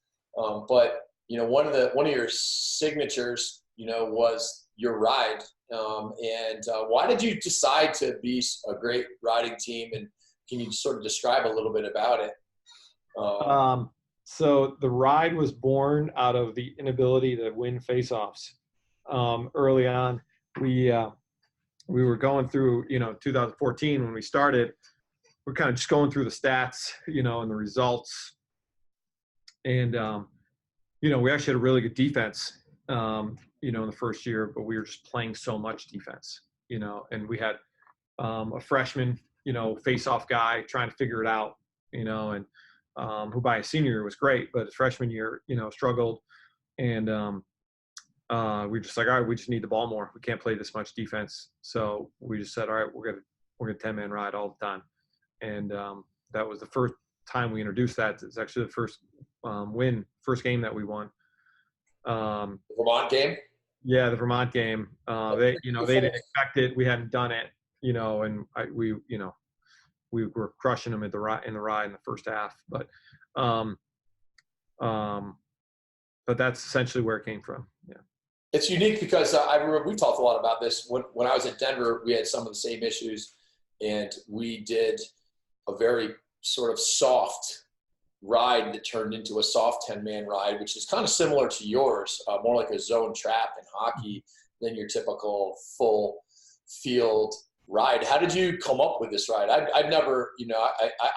but one of your signatures, was your ride. Why did you decide to be a great riding team? And can you sort of describe a little bit about it? So the ride was born out of the inability to win face-offs. Early on, we were going through, 2014 when we started. We're kind of just going through the stats, and the results. And, we actually had a really good defense, in the first year, but we were just playing so much defense, and we had a freshman, face-off guy trying to figure it out, and who by his senior year was great, but his freshman year, struggled. And we just like, all right, we just need the ball more. We can't play this much defense. So we just said, all right, we're gonna 10-man ride all the time. And that was the first time we introduced that. It's actually the first first game that we won. Vermont game? Yeah, the Vermont game. They didn't expect it. We hadn't done it, and we were crushing them in the ride in the first half. But that's essentially where it came from. Yeah. It's unique because I remember we talked a lot about this when I was at Denver. We had some of the same issues, and we did a very sort of soft ride that turned into a soft 10-man ride, which is kind of similar to yours, more like a zone trap in hockey than your typical full field ride. How did you come up with this ride? I've never,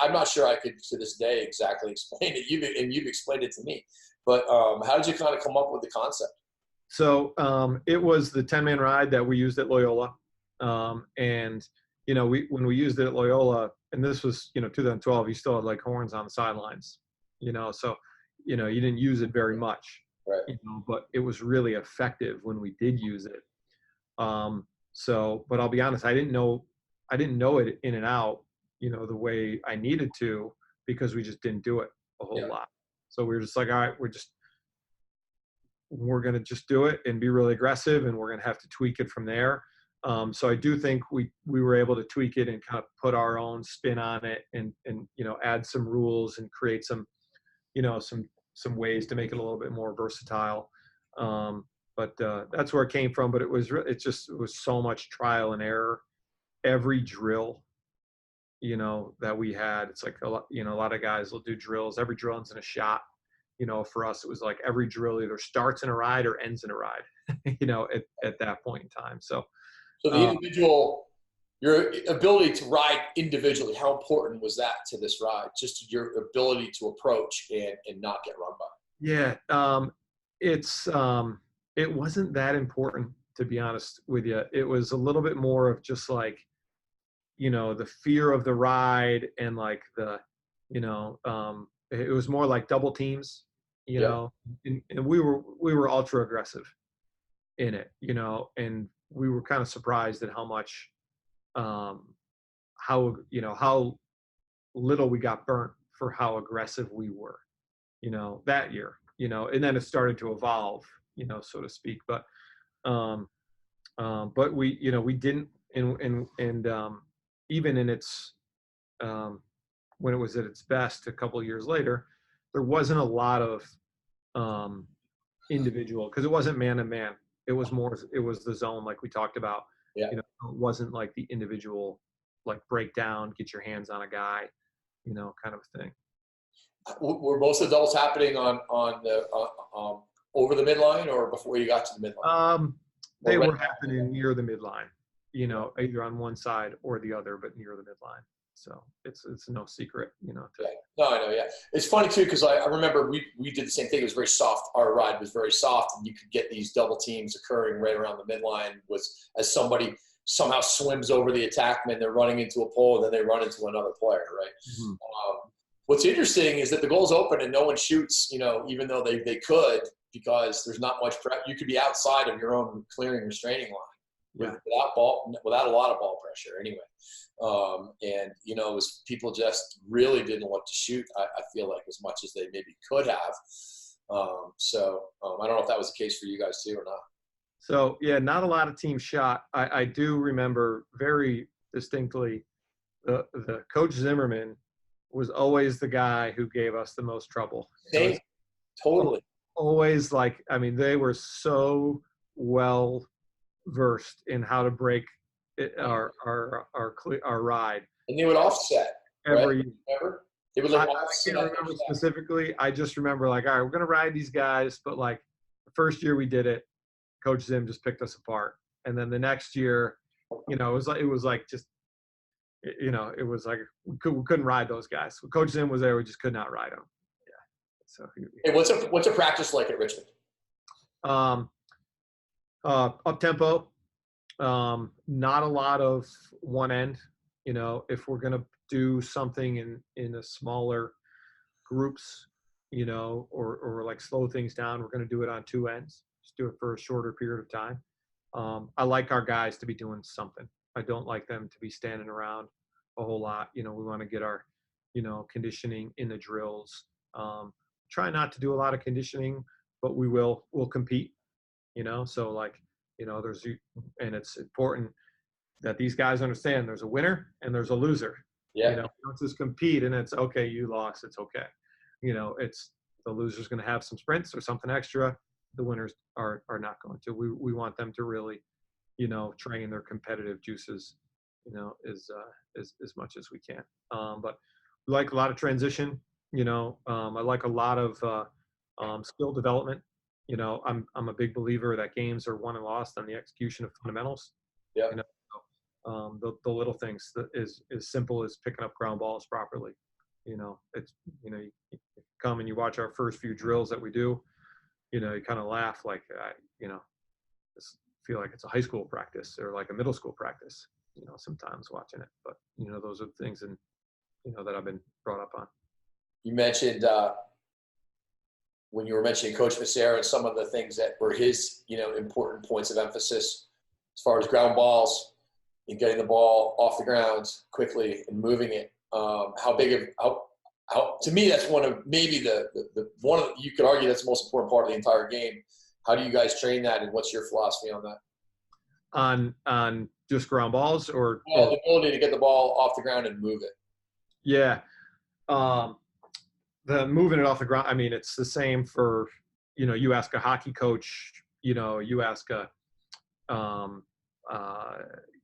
I'm not sure I could to this day exactly explain it. You've explained it to me, but how did you kind of come up with the concept? So it was the 10-man ride that we used at Loyola. And, when we used it at Loyola, and this was, 2012, you still had like horns on the sidelines, so, you didn't use it very much, right? But it was really effective when we did use it. But I'll be honest, I didn't know it in and out, the way I needed to, because we just didn't do it a whole lot. So we were just like, all right, we're going to just do it and be really aggressive, and we're going to have to tweak it from there. So I do think we were able to tweak it and kind of put our own spin on it, and add some rules and create some ways to make it a little bit more versatile. But that's where it came from. But it was so much trial and error. Every drill, that we had, it's like a lot of guys will do drills. Every drill ends in a shot. For us, it was like every drill either starts in a ride or ends in a ride, at that point in time. So the individual, your ability to ride individually, how important was that to this ride? Just your ability to approach and not get run by. Yeah. It wasn't that important, to be honest with you. It was a little bit more of just like, the fear of the ride, and like it was more like double teams, and we were ultra aggressive in it, and we were kind of surprised at how much, how little we got burnt for how aggressive we were, that year, and then it started to evolve, so to speak. But we, we didn't, and even in its, when it was at its best a couple of years later, there wasn't a lot of individual, because it wasn't man to man. It was the zone, like we talked about. Yeah. It wasn't like the individual, like breakdown, get your hands on a guy, kind of thing. Were most of the doubles happening on the over the midline or before you got to the midline? They were happening near the midline, either on one side or the other, but near the midline. So it's no secret, Yeah. No, I know. Yeah. It's funny too, because I remember we did the same thing. It was very soft. Our ride was very soft, and you could get these double teams occurring right around the midline, as somebody somehow swims over the attackman, they're running into a pole, and then they run into another player, right? Mm-hmm. What's interesting is that the goal's open and no one shoots, even though they could, because there's not much prep. You could be outside of your own clearing restraining line without a lot of ball pressure anyway. And, it was people just really didn't want to shoot, I feel like, as much as they maybe could have. I don't know if that was the case for you guys too or not. So, yeah, not a lot of teams shot. I do remember very distinctly the Coach Zimmerman was always the guy who gave us the most trouble. Same. Totally. Always they were so well versed in how to break our ride. And they would offset. Every right? Remember? They would offset. I can't remember specifically. I just remember all right, we're going to ride these guys. But the first year we did it, Coach Zim just picked us apart. And then the next year, it was like we couldn't ride those guys. When Coach Zim was there, we just could not ride them. Yeah. So. Hey, what's a practice like at Richmond? Up tempo. Not a lot of one end. If we're gonna do something in a smaller groups, or like slow things down, we're gonna do it on two ends. Just do it for a shorter period of time. I like our guys to be doing something. I don't like them to be standing around a whole lot. We want to get our, conditioning in the drills. Try not to do a lot of conditioning, but we'll compete, so and it's important that these guys understand there's a winner and there's a loser. Yeah. Don't just compete and it's okay, you lost, it's okay. It's the loser's going to have some sprints or something extra. the winners are not going to. We want them to really, train their competitive juices, as much as we can. But we like a lot of transition. I like a lot of skill development. I'm a big believer that games are won and lost on the execution of fundamentals. Yeah. The little things that is as simple as picking up ground balls properly. It's you come and you watch our first few drills that we do. You kind of laugh like just feel like it's a high school practice or like a middle school practice. Sometimes watching it, but those are things that I've been brought up on. You mentioned when you were mentioning Coach Messere and some of the things that were his important points of emphasis as far as ground balls and getting the ball off the ground quickly and moving it. How to me that's one of maybe you could argue that's the most important part of the entire game. How do you guys train that, and what's your philosophy on that? On just ground balls or the ability to get the ball off the ground and move it. Yeah. The moving it off the ground, I mean, it's the same for, you ask a hockey coach, you ask a,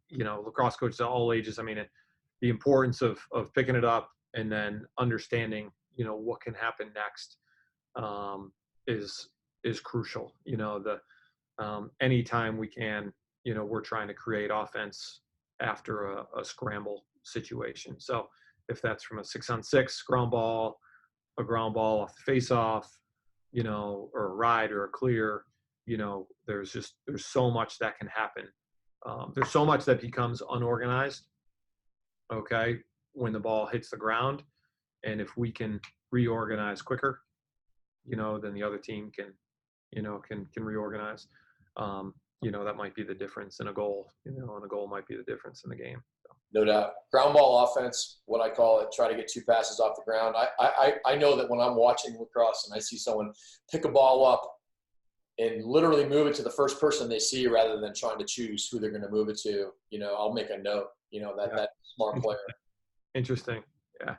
lacrosse coach at all ages. I mean, the importance of picking it up and then understanding, what can happen next is crucial. Anytime we can, we're trying to create offense after a scramble situation. So if that's from a 6-on-6 ground ball, a ground ball off the face-off, or a ride or a clear, there's so much that can happen. There's so much that becomes unorganized, okay, when the ball hits the ground. And if we can reorganize quicker, then the other team can reorganize. That might be the difference in a goal, and a goal might be the difference in the game. So. No doubt. Ground ball offense, what I call it, try to get 2 passes off the ground. I know that when I'm watching lacrosse and I see someone pick a ball up and literally move it to the first person they see rather than trying to choose who they're going to move it to, I'll make a note, that smart player. Interesting. Yeah.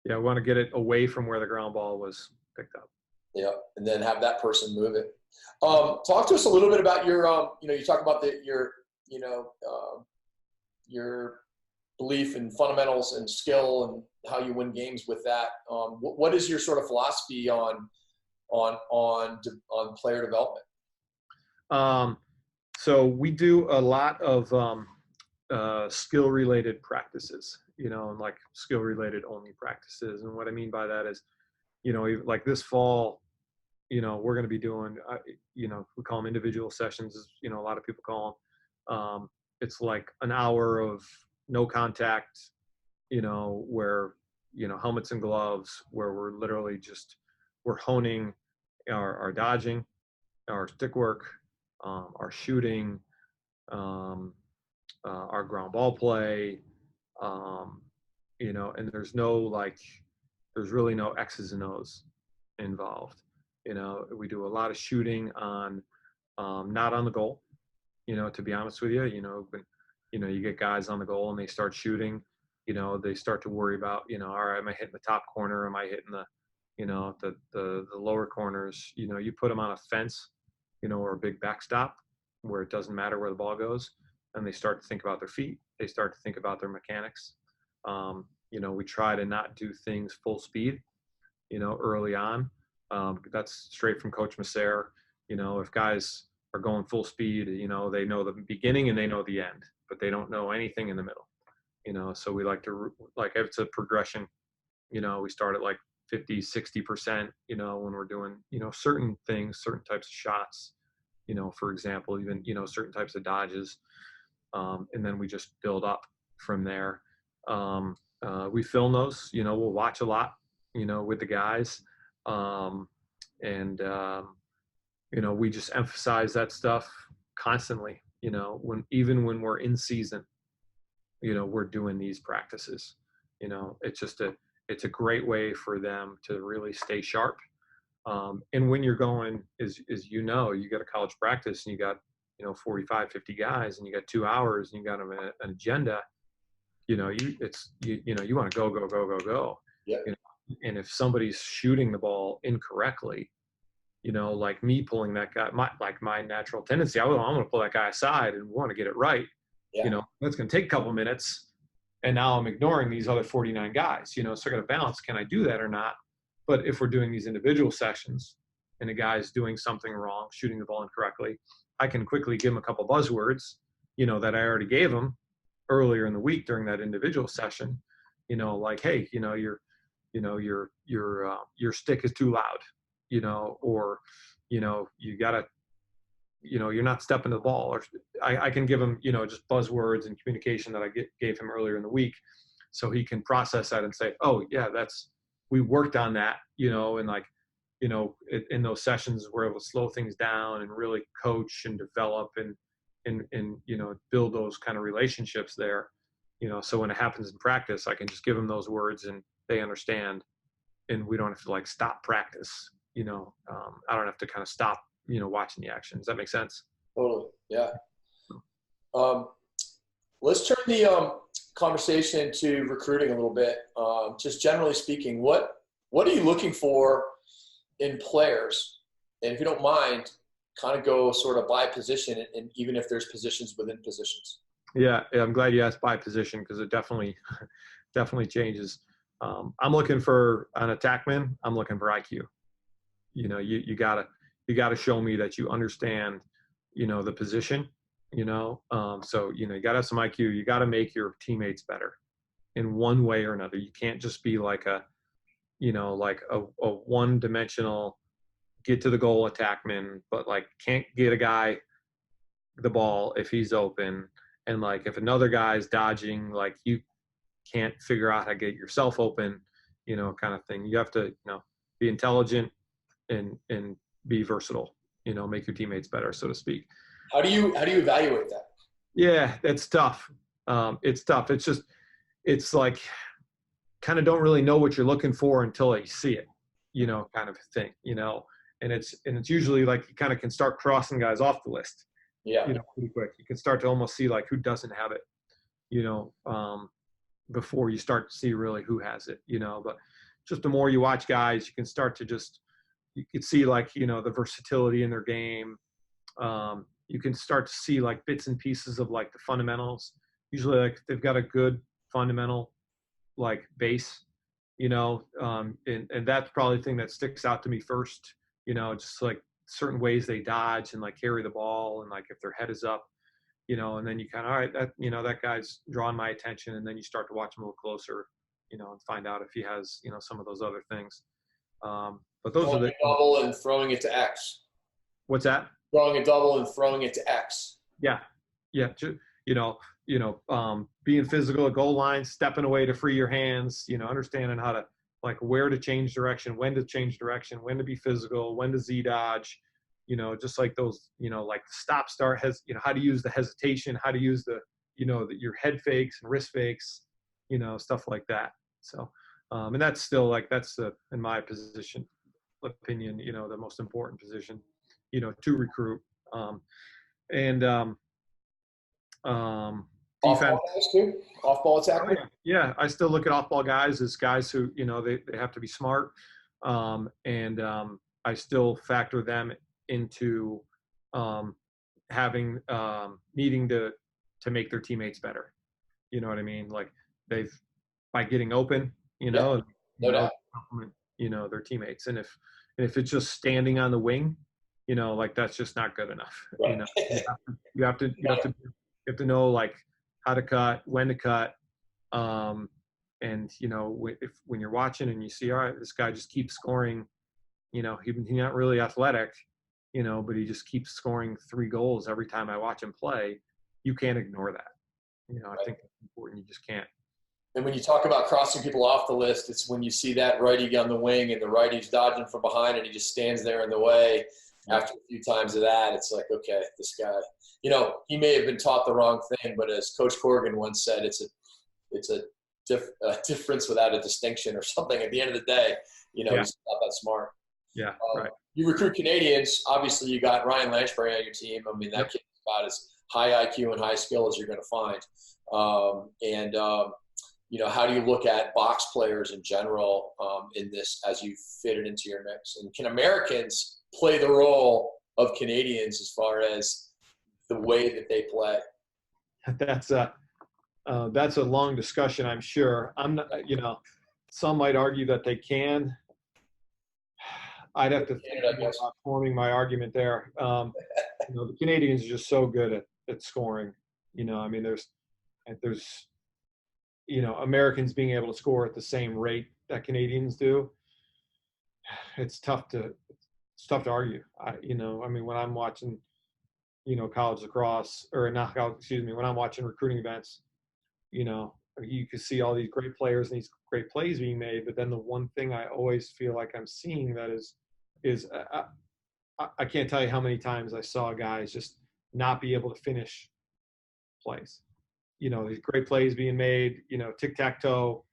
We want to get it away from where the ground ball was picked up. Yeah, and then have that person move it. Talk to us a little bit about your, you talk about your belief in fundamentals and skill and how you win games with that. What is your sort of philosophy on player development? So we do a lot of skill-related practices, and like skill-related only practices. And what I mean by that is, like this fall, we're going to be doing, we call them individual sessions, a lot of people call them. It's like an hour of no contact, where, helmets and gloves, where we're literally we're honing our dodging, our stick work, our shooting, our ground ball play, and there's really no X's and O's involved. We do a lot of shooting on, not on the goal, to be honest with you, when, you get guys on the goal and they start shooting, they start to worry about, all right, am I hitting the top corner? Am I hitting the lower corners? You put them on a fence, or a big backstop where it doesn't matter where the ball goes, and they start to think about their feet. They start to think about their mechanics. We try to not do things full speed, early on. That's straight from Coach Messere. If guys are going full speed, they know the beginning and they know the end, but they don't know anything in the middle. So we like to, if it's a progression, we start at like 50, 60%, when we're doing, certain things, certain types of shots, for example, even, certain types of dodges. And then we just build up from there. We film those, we'll watch a lot, with the guys. We just emphasize that stuff constantly, even when we're in season, we're doing these practices. It's a great way for them to really stay sharp. And when you're going, you got a college practice and you got, 45, 50 guys and you got 2 hours and you got an agenda, you want to go. Yeah. And if somebody's shooting the ball incorrectly, like me pulling that guy, my natural tendency, I'm going to pull that guy aside and want to get it right. Yeah. That's going to take a couple minutes. And now I'm ignoring these other 49 guys, so I got to balance, can I do that or not? But if we're doing these individual sessions and a guy's doing something wrong, shooting the ball incorrectly, I can quickly give him a couple buzzwords, that I already gave him earlier in the week during that individual session, like, hey, your stick is too loud, or, you gotta, you're not stepping the ball, or I can give him, just buzzwords and communication that I gave him earlier in the week, so he can process that and say, oh yeah, we worked on that, and like, in those sessions we're able to slow things down and really coach and develop and build those kind of relationships there, so when it happens in practice, I can just give them those words and they understand, and we don't have to like stop practice, I don't have to kind of stop, watching the action. Does that make sense? Totally. Yeah. Let's turn the conversation to recruiting a little bit. Just generally speaking, what are you looking for in players? And if you don't mind, kind of go sort of by position, and even if there's positions within positions. Yeah, I'm glad you asked by position, because it definitely changes. I'm looking for an attackman. I'm looking for IQ. You gotta show me that you understand, the position. So you gotta have some IQ. You gotta make your teammates better in one way or another. You can't just be like a one-dimensional get to the goal attackman, but like can't get a guy the ball if he's open, and like if another guy's dodging, like you can't figure out how to get yourself open, kind of thing. You have to, be intelligent and be versatile, make your teammates better, so to speak. How do you evaluate that? Yeah, it's tough. It's tough. It's like kind of don't really know what you're looking for until you see it, kind of thing, and it's usually like you kind of can start crossing guys off the list, pretty quick. You can start to almost see like who doesn't have it, before you start to see really who has it, but just the more you watch guys, you can start to you can see like, the versatility in their game. You can start to see like bits and pieces of like the fundamentals. Usually like they've got a good fundamental like base, and that's probably the thing that sticks out to me first, just like certain ways they dodge and like carry the ball, and like if their head is up, and then you kind of, all right, that, that guy's drawing my attention, and then you start to watch him a little closer, and find out if he has, some of those other things. But those throwing are a double and throwing it to X. What's that? Throwing a double and throwing it to X. Yeah. Being physical at goal line, stepping away to free your hands, understanding how to like where to change direction, when to change direction, when to be physical, when to Z dodge, just like those, like the stop start has, how to use the hesitation, how to use the, your head fakes and wrist fakes, stuff like that. So, and that's still like, that's in my opinion, the most important position, to recruit. Defense. Off-ball guys too? Off-ball attackers? Yeah, I still look at off-ball guys as guys who, they have to be smart. I still factor them into having needing to make their teammates better. You know what I mean? Like by getting open, No doubt. compliment, their teammates. And if it's just standing on the wing, like that's just not good enough. Right. You have to know like how to cut, when to cut, and when you're watching and you see, all right, this guy just keeps scoring, he's not really athletic, but he just keeps scoring 3 goals every time I watch him play. You can't ignore that. Right. I think it's important. You just can't. And when you talk about crossing people off the list, it's when you see that righty on the wing and the righty's dodging from behind and he just stands there in the way. After a few times of that, it's like, okay, this guy, he may have been taught the wrong thing, but as Coach Corrigan once said, it's a difference without a distinction or something. At the end of the day, he's not that smart. Yeah, right. You recruit Canadians. Obviously, you got Ryan Lanchbury on your team. I mean, that kid is about as high IQ and high skill as you're going to find. How do you look at box players in general in this as you fit it into your mix? And can Americans play the role of Canadians as far as the way that they play? That's a long discussion, I'm sure. I'm not, some might argue that they can. I'd have to think about forming my argument there. The Canadians are just so good at scoring. There's Americans being able to score at the same rate that Canadians do. It's tough to argue. When I'm watching, college lacrosse, or not college, excuse me, when I'm watching recruiting events, you can see all these great players and these great plays being made. But then the one thing I always feel like I'm seeing that is I can't tell you how many times I saw guys just not be able to finish plays. These great plays being made, tic-tac-toe,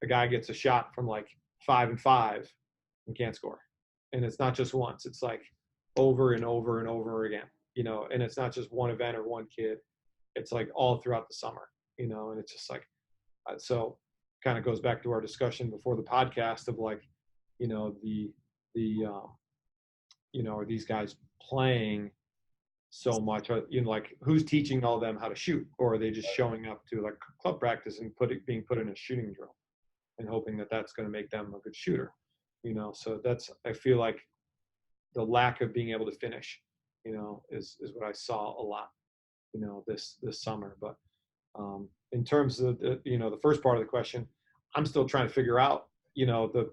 a guy gets a shot from like 5-5 and can't score. And it's not just once, it's like over and over and over again, and it's not just one event or one kid. It's like all throughout the summer, and it's just like, so kind of goes back to our discussion before the podcast of like, are these guys playing so much? Like who's teaching all of them how to shoot, or are they just showing up to like club practice and being put in a shooting drill and hoping that that's going to make them a good shooter? So I feel like the lack of being able to finish, is what I saw a lot, this summer. But in terms of the first part of the question, I'm still trying to figure out, the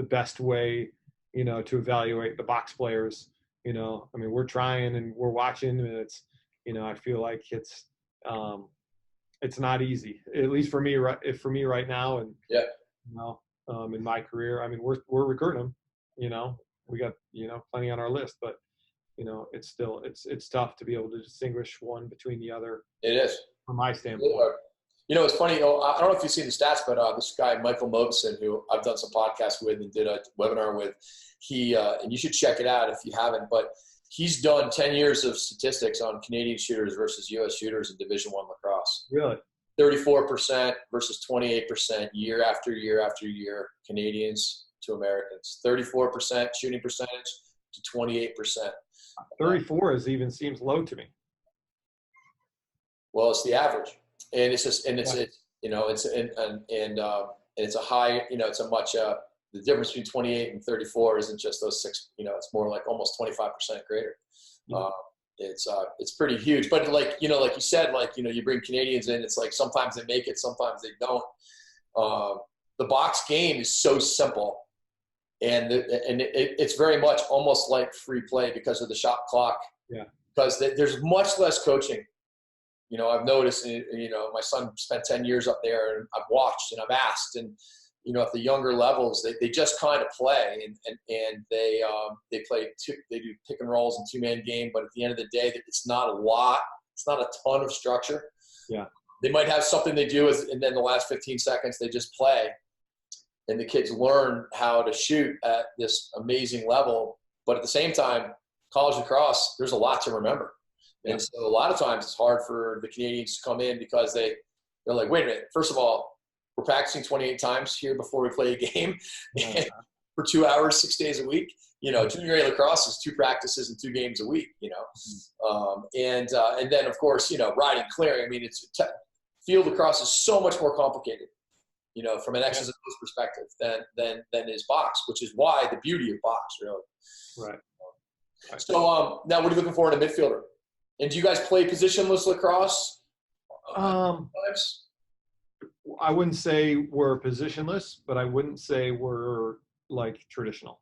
best way, to evaluate the box players. We're trying and we're watching, and it's, I feel like it's not easy, at least for me right now. And yeah, in my career, we're recruiting them. We got plenty on our list, but it's still it's tough to be able to distinguish one between the other. It is, from my standpoint. It's funny. I don't know if you've seen the stats, but this guy Michael Mobeson, who I've done some podcasts with and did a webinar with, he and you should check it out if you haven't. But he's done 10 years of statistics on Canadian shooters versus U.S. shooters in Division I lacrosse. Really? 34% versus 28% year after year after year, Canadians to Americans. 34% shooting percentage to 28%. 34 seems low to me. Well, it's the average, and it's just, and it's a high, it's a much. The difference between 28 and 34 isn't just those six. It's more like almost 25% greater. Yeah. It's pretty huge. But like you said, you bring Canadians in, it's like sometimes they make it, sometimes they don't. The box game is so simple, and it's very much almost like free play because of the shot clock. Yeah. Because there's much less coaching. I've noticed, my son spent 10 years up there, and I've watched and I've asked, and at the younger levels, they just kind of play, and they play they do pick and rolls and 2-man game, but at the end of the day, it's not a lot. It's not a ton of structure. Yeah. They might have something they do, and then the last 15 seconds they just play, and the kids learn how to shoot at this amazing level. But at the same time, college lacrosse, there's a lot to remember. Yeah. And so a lot of times it's hard for the Canadians to come in because they're like, wait a minute, first of all, we're practicing 28 times here before we play a game for 2 hours, 6 days a week. Junior A lacrosse is 2 practices and 2 games a week, and then of course, riding, clearing. Field lacrosse is so much more complicated, from an X's and O's perspective than is box, which is why the beauty of box, really. Right. So now what are you looking for in a midfielder? And do you guys play positionless lacrosse? I wouldn't say we're positionless, but I wouldn't say we're like traditional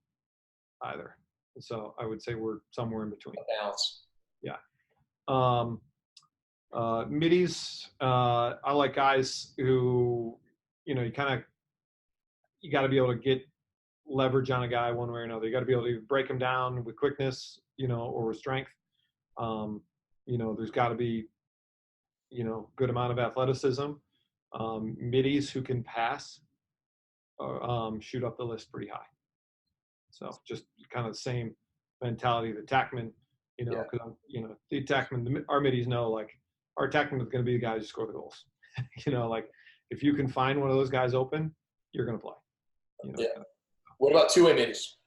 either. So I would say we're somewhere in between. A balance. Yeah. Middies, I like guys who, you got to be able to get leverage on a guy one way or another. You got to be able to break him down with quickness, or with strength. There's got to be, good amount of athleticism. Middies who can pass, shoot up the list pretty high. So just kind of the same mentality of the attackman, because the attackman, our middies know, like, our attackman is going to be the guy who score the goals. Like if you can find one of those guys open, you're going to play. Yeah. What about 2-way middies?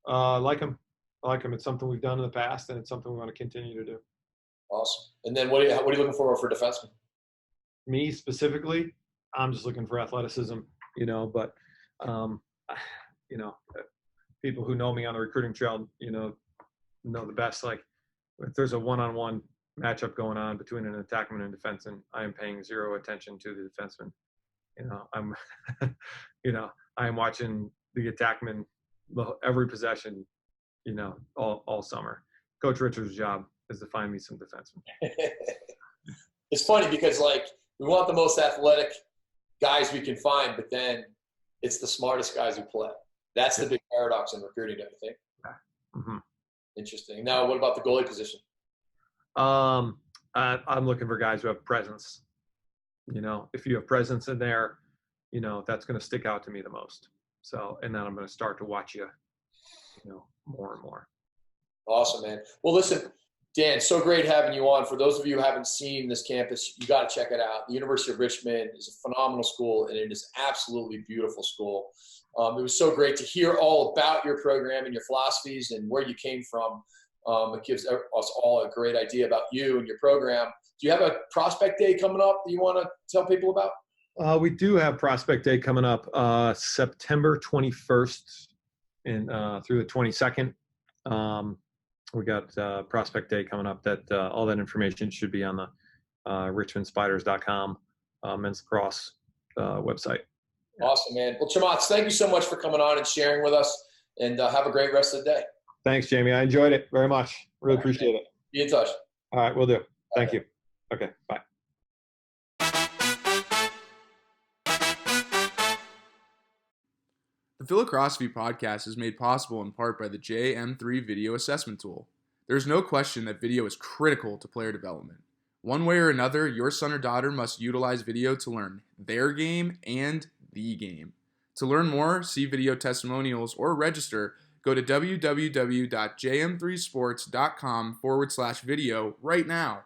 Like them. I like them. It's something we've done in the past, and it's something we want to continue to do. Awesome. And then what are you looking for defensemen? Me specifically, I'm just looking for athleticism, but, people who know me on the recruiting trail, know the best. Like, if there's a one-on-one matchup going on between an attackman and defenseman, I am paying zero attention to the defenseman. I'm, I am watching the attackman every possession, all summer. Coach Richard's job is to find me some defensemen. It's funny because, like, we want the most athletic guys we can find, but then it's the smartest guys who play. That's the big paradox in recruiting, don't you think? Mm-hmm. Interesting. Now, what about the goalie position? I'm looking for guys who have presence. If you have presence in there, that's going to stick out to me the most. So, and then I'm going to start to watch you, more and more. Awesome, man. Well, listen, Dan, so great having you on. For those of you who haven't seen this campus, you got to check it out. The University of Richmond is a phenomenal school, and it is absolutely beautiful school. It was so great to hear all about your program and your philosophies and where you came from. It gives us all a great idea about you and your program. Do you have a prospect day coming up that you want to tell people about? We do have prospect day coming up September 21st and through the 22nd. We got prospect day coming up. That all that information should be on the richmondspiders.com men's lacrosse website. Awesome, man. Well, Chemotti, thank you so much for coming on and sharing with us, and have a great rest of the day. Thanks, Jamie. I enjoyed it very much. Really appreciate it. Be in touch. All right, will do. Thank you. Okay, bye. The Phi-Lacrosse-Ophy podcast is made possible in part by the JM3 video assessment tool. There's no question that video is critical to player development. One way or another, your son or daughter must utilize video to learn their game and the game. To learn more, see video testimonials, or register, go to www.jm3sports.com/video right now.